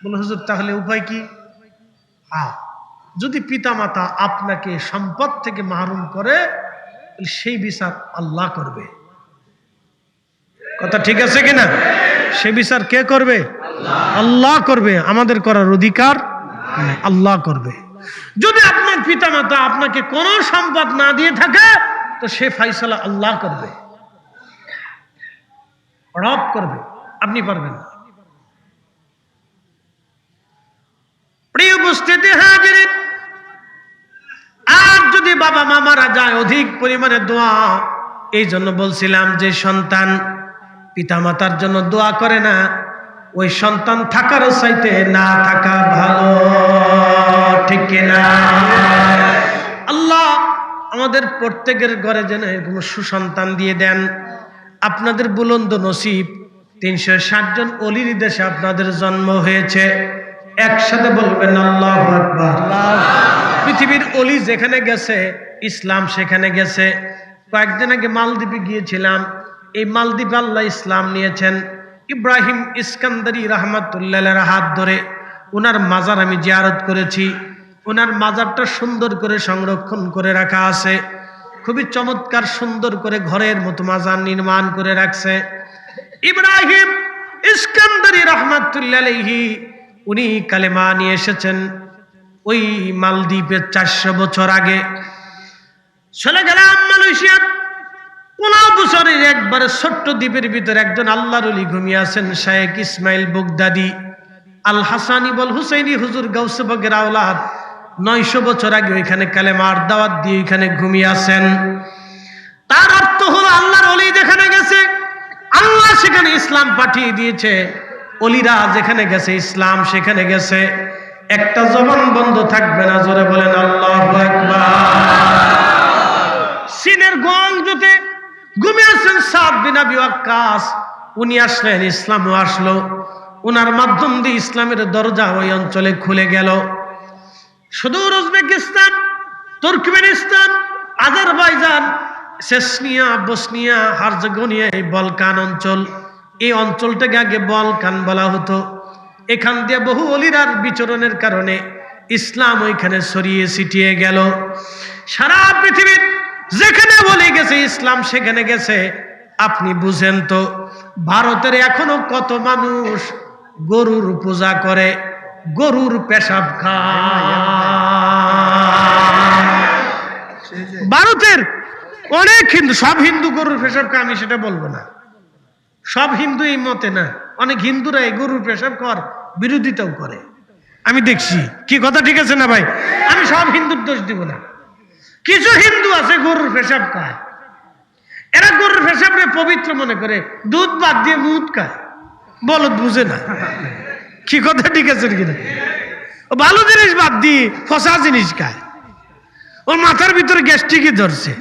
বলে হুজুর তাহলে উপায় কি? যদি পিতামাতা আপনাকে সম্পদ থেকে মাহরুম করে সেই বিচার আল্লাহ করবে। কথা ঠিক আছে কিনা? সে বিচার কে করবে? আল্লাহ করবে, আমাদের করার অধিকার নেই, আল্লাহ করবে। যদি আপনার পিতামাতা আপনাকে কোনো সম্পদ না দিয়ে থাকে তো সে ফয়সালা আল্লাহ করবে, রব করবে, আপনি পারবেন না। প্রিয় উপস্থিতি হাজিরিন, আর যদি বাবা মা মারা যায় অধিক পরিমাণে দোয়া। এই জন্য বলছিলাম যে সন্তান পিতামাতার জন্য দোয়া করে না, ওই সন্তান থাকার চাইতে না থাকা ভালো, ঠিক কিনা? আল্লাহ আমাদের প্রত্যেকের ঘরে যেন এরকম সুসন্তান দিয়ে দেন। আপনাদের বুলন্দ নসিব, 360 জন অলির দেশে আপনাদের জন্ম হয়েছে। একসাথে বলবেন আল্লাহু আকবার। পৃথিবীর অলি যেখানে গেছে ইসলাম সেখানে গেছে। কয়েকদিন আগে মালদ্বীপে গিয়েছিলাম, এই মালদ্বীপে আল্লাহ ইসলাম নিয়েছেন। ইব্রাহিম ইস্কান্দারি রহমাতুল্লাহের হাত ধরে ওনার মাজার আমি জিয়ারত করেছি। ওনার মাজারটা সুন্দর করে সংরক্ষণ করে রাখা আছে, খুবই চমৎকার সুন্দর করে ঘরের মতো মাজার নির্মাণ করে রাখছে। ইব্রাহিম ইস্কান্দারি রহমাতুল্লাহ আলাইহি উনি কালেমা নিয়ে এসেছেন ওই মালদ্বীপে 400 বছর আগে। চলে গেলাম মালয়েশিয়া, 15 বছরের একবারে ছোট্ট দ্বীপের ভিতরে একজন আল্লাহর ওলি ঘুমিয়ে আছেন, শায়েখ ইসমাইল বগদাদি আল হাসানি বল হুসাইনি হুজুর গাউসে পাকের আওলাদ। 900 বছর আগে ওইখানে কালেমার দাওয়াত দিয়ে ওইখানে ঘুমিয়ে আছেন। তার অর্থ হলো আল্লাহর ওলি যেখানে গেছে আল্লাহ সেখানে ইসলাম পাঠিয়ে দিয়েছে। অলিরা যেখানে গেছে ইসলাম সেখানে গেছে। একটা জবান বন্ধ থাকবে না, জোরে বলেন আল্লাহু আকবার। চীনের গোয়াংজুতে ঘুমিয়ে আছেন সাদ বিন আবি ওয়াক্কাস, উনি আসলেন, ইসলামও আসলো। ওনার মাধ্যম দিয়ে ইসলামের দরজা ওই অঞ্চলে খুলে গেল। সুদূর Uzbekistan, Turkmenistan, Azerbaijan, Chechnya, Bosnia, Herzegovina, এই বলকান অঞ্চল, এই অঞ্চলটাকে আগে বলকান বলা হতো। এখান দিয়ে বহু অলিরার বিচরণের কারণে ইসলাম ওইখানে ছড়িয়ে ছিটিয়ে গেল। সারা পৃথিবীর যেখানে বলে গেছে ইসলাম সেখানে গেছে। আপনি বুঝেন তো ভারতের এখনো কত মানুষ গরুর পূজা করে, গরুর পেশাব খায়। ভারতের অনেক হিন্দু, সব হিন্দু গরুর পেশাব খায় আমি সেটা বলবো না, সব হিন্দু এই মতে না। অনেক হিন্দুরা এই গরুর পেশাব কর বিরোধিতাও করে, আমি দেখছি। কি কথা ঠিক আছে না ভাই? আমি সব হিন্দুর দোষ দিব না। কিছু হিন্দু আছে গরুর পেশাব খায়, এরা গরুর পেশাবরে পবিত্র মনে করে, দুধ বাদ দিয়ে মুদ খায়, বলদ বুঝে না। কি কথা ঠিক আছে কিনা? ও ভালো জিনিস বাদ দিয়ে ফসা জিনিস খায়, ওর মাথার ভিতরে গ্যাস্ট্রিকই ধরছে,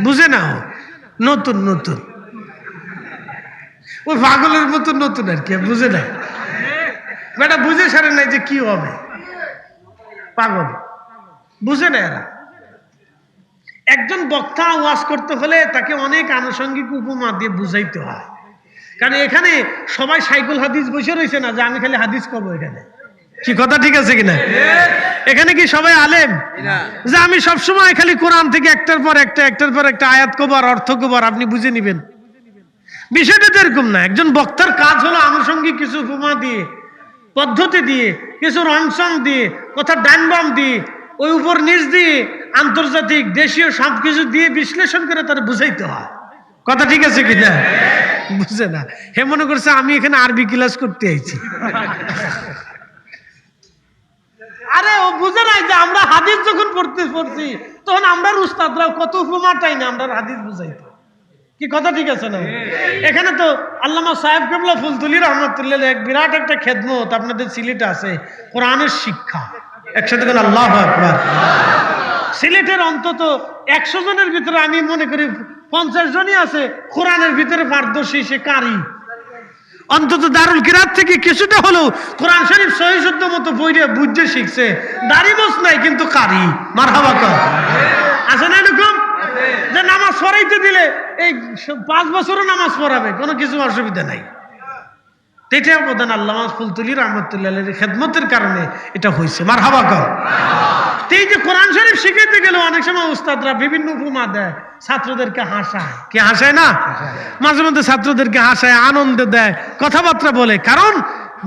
বুঝে না। ও নতুন নতুন, ওই পাগলের মতো নতুন আর কি, বুঝে না। বেটা বুঝে সারে নাই যে কি হবে, পাগল বুঝে না এরা। একজন বক্তা ওয়াজ করতে হলে তাকে অনেক আনুষঙ্গিক উপমা দিয়ে বুঝাইতে হয়, কারণ এখানে সবাই সাইকুল হাদিস বসে রয়েছে না যে আমি খালি হাদিস কব। এখানে কি কথা ঠিক আছে কিনা? এখানে কি সবাই আলেম যে আমি সবসময় খালি কোরআন থেকে একটার পর একটা আয়াত কব আর অর্থ কব আর আপনি বুঝে নিবেন? বিষয়টা তো এরকম না। একজন বক্তার কাজ হলো আনুষঙ্গিক কিছু উপমা দিয়ে, পদ্ধতি দিয়ে, কিছু রংসং দিয়ে, কথা ডান বাম দিয়ে, ওই উপর নিচ দিয়ে, আন্তর্জাতিক দেশীয় সবকিছু দিয়ে বিশ্লেষণ করে তারা বুঝাইতে হয়। কথা ঠিক আছে কিনা? বুঝে না, হে মনে করছে আমি এখানে আরবি ক্লাস করতে আইছি। আরে ও বুঝে নাই যে আমরা হাদিস যখন পড়ছি তখন আমরা উস্তাদরাও কত উপমাটাই না আমরা হাদিস বুঝাইতো। কি কথা ঠিক আছে না? এখানে তো আল্লামা সাহেব কেবলা ফুলতুলি রহমতুল্লাহ এক বিরাট একটা খেদমত আপনাদের সিলেটে আছে, কোরআনের শিক্ষা। একসাথে বলেন আল্লাহু আকবার। সিলেটের অন্তত 100 জনের ভিতরে আমি মনে করি 50 জনই আছে কোরআনের ভিতরে পারদর্শী, সে কারি। অন্তত দারুল কিরাত থেকে কিছুটা হলেও কোরআন শরীফ সহিহ শুদ্ধ মতো পড়ে বুঝতে শিখছে। দাড়ি মোছ নাই কিন্তু কারি। মারহাবা কর। আছে না এরকম যে নামাজ পড়াইতে দিলে এই 5 বছরও নামাজ পড়াবে, কোনো কিছু অসুবিধা নাই। এটা অবদান আল্লামা ফুলতুলি রহমতুল্লাহ খেদমতের কারণে এটা হয়েছে। মারহাবা কর। এই যে কোরআন শরীফ শিখাইতে গেলে অনেক সময় উস্তাদরা বিভিন্ন উপমা দেয়, ছাত্রদেরকে হাসায়। কি হাসায় না? মাঝে মধ্যে ছাত্রদেরকে হাসায়, আনন্দ দেয়, কথাবার্তা বলে। কারণ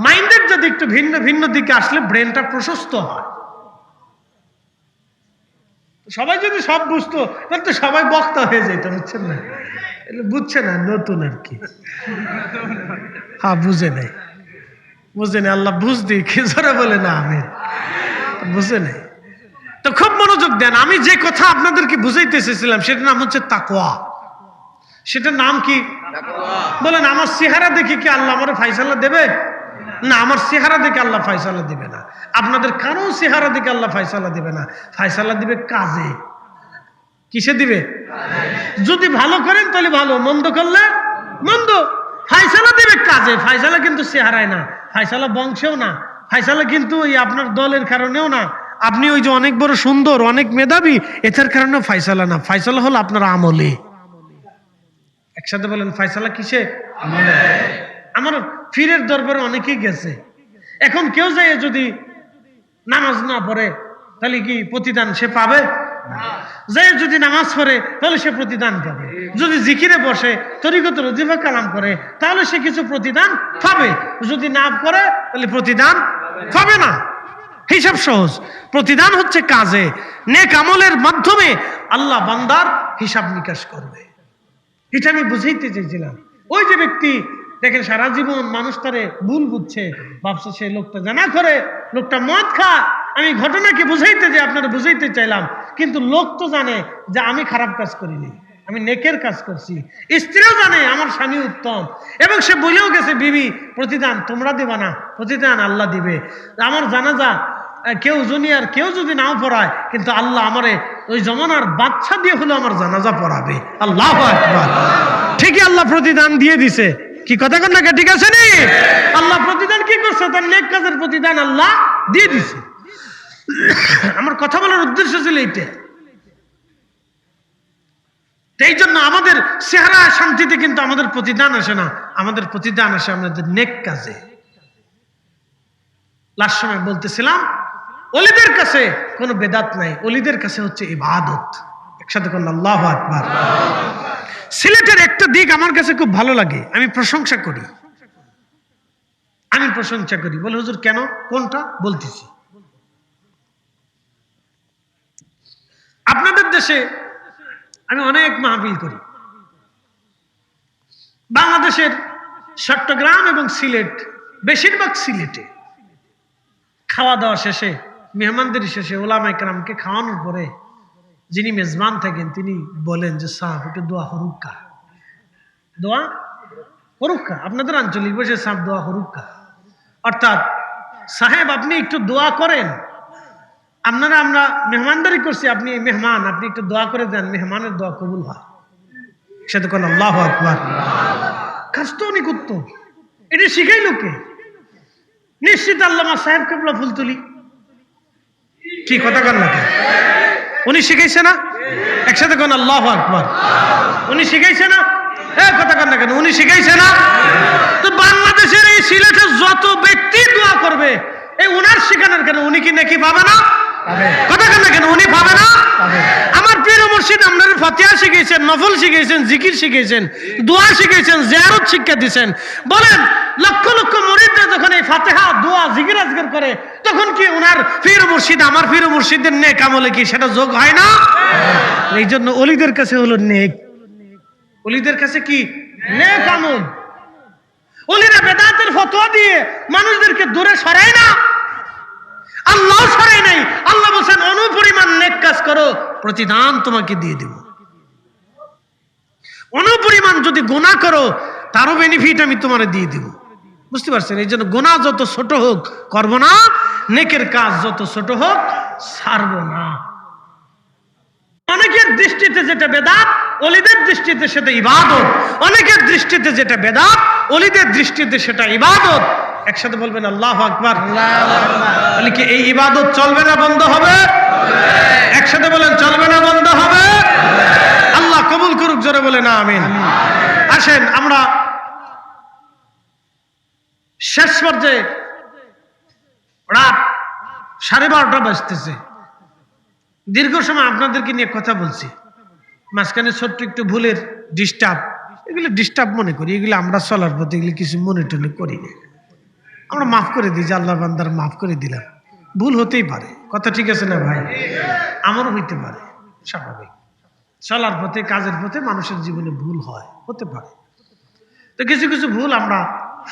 মাইন্ডের যদি একটু ভিন্ন ভিন্ন দিকে আসলে ব্রেনটা প্রশস্ত হয়। সবাই যদি সব বুঝতো তাহলে তো সবাই বক্তা হয়ে যেত। বুঝছেন না? বুঝছে না, নতুন আর কি। হ্যাঁ বুঝে নেই, বুঝে নেই। আল্লাহ বুঝ দিই কি জোরে বলে না আমি বুঝে নেই। তো খুব মনোযোগ দেন। আমি যে কথা আপনাদেরকে বুঝাইতে এসেছিলাম সেটার নাম হচ্ছে তাকওয়া। সেটার নাম কি? বলেন আমার চেহারা দেখে কি আল্লাহ আমার ফায়সালা দেবে? না, আমার চেহারা দেখে আল্লাহ ফায়সালা দিবে না। আপনাদের কারো চেহারা দেখে আল্লাহ ফায়সালা দিবে না। ফায়সালা দিবে কাজে। কিসে দিবে? যদি ভালো করেন তাহলে ভালো, মন্দ করলে মন্দ। ফায়সালা দিবে কাজে। ফায়সালা কিন্তু চেহারায় না, ফায়সালা বংশেও না, ফায়সালা কিন্তু ওই আপনার দলের কারণেও না। আপনি ওই যে অনেক বড় সুন্দর, অনেক মেধাবী, এটার কারণে ফায়সালা না। ফায়সালা হলো আপনার আমলে। একসাথে বলেন ফায়সালা কিসে? আমলে। আমার পীরের দরবারে অনেকেই গেছে। এখন কেউ যায় যদি নামাজ না পড়ে তাহলে কি প্রতিদান সে পাবে? যে যদি নামাজ পড়ে তাহলে সে প্রতিদান পাবে। যদি জিকিরে বসে, তরিকত ওজিফা কালাম করে তাহলে সে কিছু প্রতিদান পাবে। যদি না করে তাহলে প্রতিদান পাবে না। হিসাব সহজ। প্রতিদান হচ্ছে কাজে, নেক আমলের মাধ্যমে আল্লাহ বান্দার হিসাব নিকাশ করবে। এটা আমি বুঝাইতে চাইছিলাম। ওই যে ব্যক্তি দেখেন সারা জীবন মানুষ তারে ভুল বুঝছে, ভাবছে সে লোকটা জানা করে, লোকটা মদ খা। আমি ঘটনাকে বুঝাইতে যে আপনারা বুঝাইতে চাইলাম, কিন্তু লোক তো জানে যে আমি খারাপ কাজ করিনি, আমি নেকের কাজ করছি। স্ত্রীও জানে আমার স্বামী উত্তম, এবং সে বলেও গেছে বিবি প্রতিদান তোমরা দিবা না, প্রতিদান আল্লাহ দিবে। আমার জানাজা কেউ জুনিয়র কেউ যদি নাও পড়ায়, কিন্তু আল্লাহ আমারে ওই জমানার বাচ্চা দিয়ে হলো আমার জানাজা পড়াবে। আল্লাহু আকবার। ঠিকই আল্লাহ প্রতিদান দিয়ে দিছে। কি কথা কন না? ঠিক আছে নি? আল্লাহ প্রতিদান কি করছে? তার নেক কাজের প্রতিদান আল্লাহ দিয়ে দিছে। আমার কথা বলার উদ্দেশ্য ছিল এইটা। এই জন্য আমাদের চেহারা শান্তিতে কিন্তু আমাদের প্রতিদান আসে না, আমাদের প্রতিদান আসে আমাদের নেক কাজে। লাস্ট সময় বলতেছিলাম ওলিদের কাছে কোনো বেদাত নাই, ওলিদের কাছে হচ্ছে ইবাদত। একসাথে করলাম আল্লাহু আকবার। সিলেটের একটা দিক আমার কাছে খুব ভালো লাগে, আমি প্রশংসা করি। বলে হুজুর কেন? কোনটা? বলতেছি। আপনাদের দেশে আমি অনেক মাহফিল করি। বাংলাদেশের চট্টগ্রাম এবং সিলেট, বেশিরভাগ সিলেটে খাওয়া দাওয়া শেষে, মেহমানদের শেষে ওলামায়ে কেরামকে খাওয়ানোর পরে যিনি মেজবান থাকেন তিনি বলেন যে সাহেব একটু দোয়া হরুক্কা। দোয়া হরুক্কা আপনাদের আঞ্চলিক ভাষায় সাহেব দোয়া হরুক্কা, অর্থাৎ সাহেব আপনি একটু দোয়া করেন। আমরা মেহমানদারি করছি, আপনি মেহমান, আপনি একটু দোয়া করে দেন, মেহমানের দোয়া কবুল হয়। সেটা কোন আল্লাহু আকবার। কাজ তো অনেক উত্তম। এটা শিখাইল কে? নিশ্চিত আল্লামা সাহেব কেবলা ফুলতুলি। কি কথা কন না? উনি শিখাইছে না? একসাথে কোন আল্লাহু আকবার। উনি শিখাইছে না? কথা কন না কেন? উনি শিখাইছে না? তো বাংলাদেশের এই সিলেটের যত ব্যক্তি দোয়া করবে এই উনার শিখানোর কেন উনি কি নেকি পাবে না? কথা কন না কেন? উনি পাবে না? আমার পীর মুর্শিদ আপনাদের ফাতিহা শিখিয়েছেন, নফল শিখিয়েছেন, জিকির শিখিয়েছেন, দোয়া শিখিয়েছেন, জিয়ারত শিক্ষা দিয়েছেন। বলেন লক্ষ লক্ষ মুরিদরা যখন এই ফাতিহা দোয়া জিকির আজকার করে তখন কি উনার পীর মুর্শিদ আমার পীর মুর্শিদের নেক আমলে কি সেটা যোগ হয় না? এই জন্য ওলিদের কাছে হলো নেক, ওলিদের কাছে কি নেক আমল। ওলিরা বেদাতের ফতোয়া দিয়ে মানুষদেরকে দূরে সরায় না, আল্লাহ সরায় নাই। আল্লাহ বলেন অনুপরিমাণ নেক কাজ করো প্রতিদান তোমাকে দিয়ে দেব। অনুপরিমাণ যদি গুনাহ করো তারও বেনিফিট আমি তোমারে দিয়ে দেব। বুঝতে পারছেন? এই জন্য গুনাহ যত ছোট হোক করবো না, নেকের কাজ যত ছোট হোক ছাড়বো না। অনেকের দৃষ্টিতে যেটা বেদাত ওলিদের দৃষ্টিতে সেটা ইবাদত, অনেকের দৃষ্টিতে যেটা বেদাত ওলিদের দৃষ্টিতে সেটা ইবাদত। একসাথে বলবেন আল্লাহু আকবার। তাহলে কি এই ইবাদত চলবে না বন্ধ হবে? একসাথে বলেন চলবে না বন্ধ হবে? আল্লাহ কবুল করুক, জোরে বলেন আমিন। আসেন আমরা শেষ পর্যায়ে, রাত 12:30 বাজতেছে। দীর্ঘ সময় আপনাদেরকে নিয়ে কথা বলছি, মাঝখানে ছোট্ট একটু ভুলের ডিস্টার্ব, এগুলো ডিস্টার্ব মনে করি, এগুলো আমরা চলার পথে এগুলো কিছু মনে টনে করি না, আমরা মাফ করে দিই যে আল্লাহ বান্দার মাফ করে দিলাম। ভুল হতেই পারে, কথা ঠিক আছে না ভাই? আমারও হইতে পারে, স্বাভাবিক। চলার পথে কাজের পথে মানুষের জীবনে ভুল হয়, হতে পারে। তো কিছু কিছু ভুল আমরা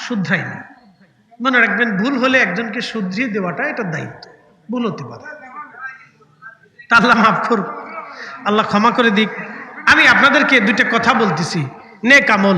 শুধরাই না। মনে রাখবেন ভুল হলে একজনকে শুধরিয়ে দেওয়াটা এটা দায়িত্ব। ভুল হতে পারে, তা আল্লাহ মাফ করুক, আল্লাহ ক্ষমা করে দিক। আমি আপনাদেরকে দুইটা কথা বলতেছি, নেক আমল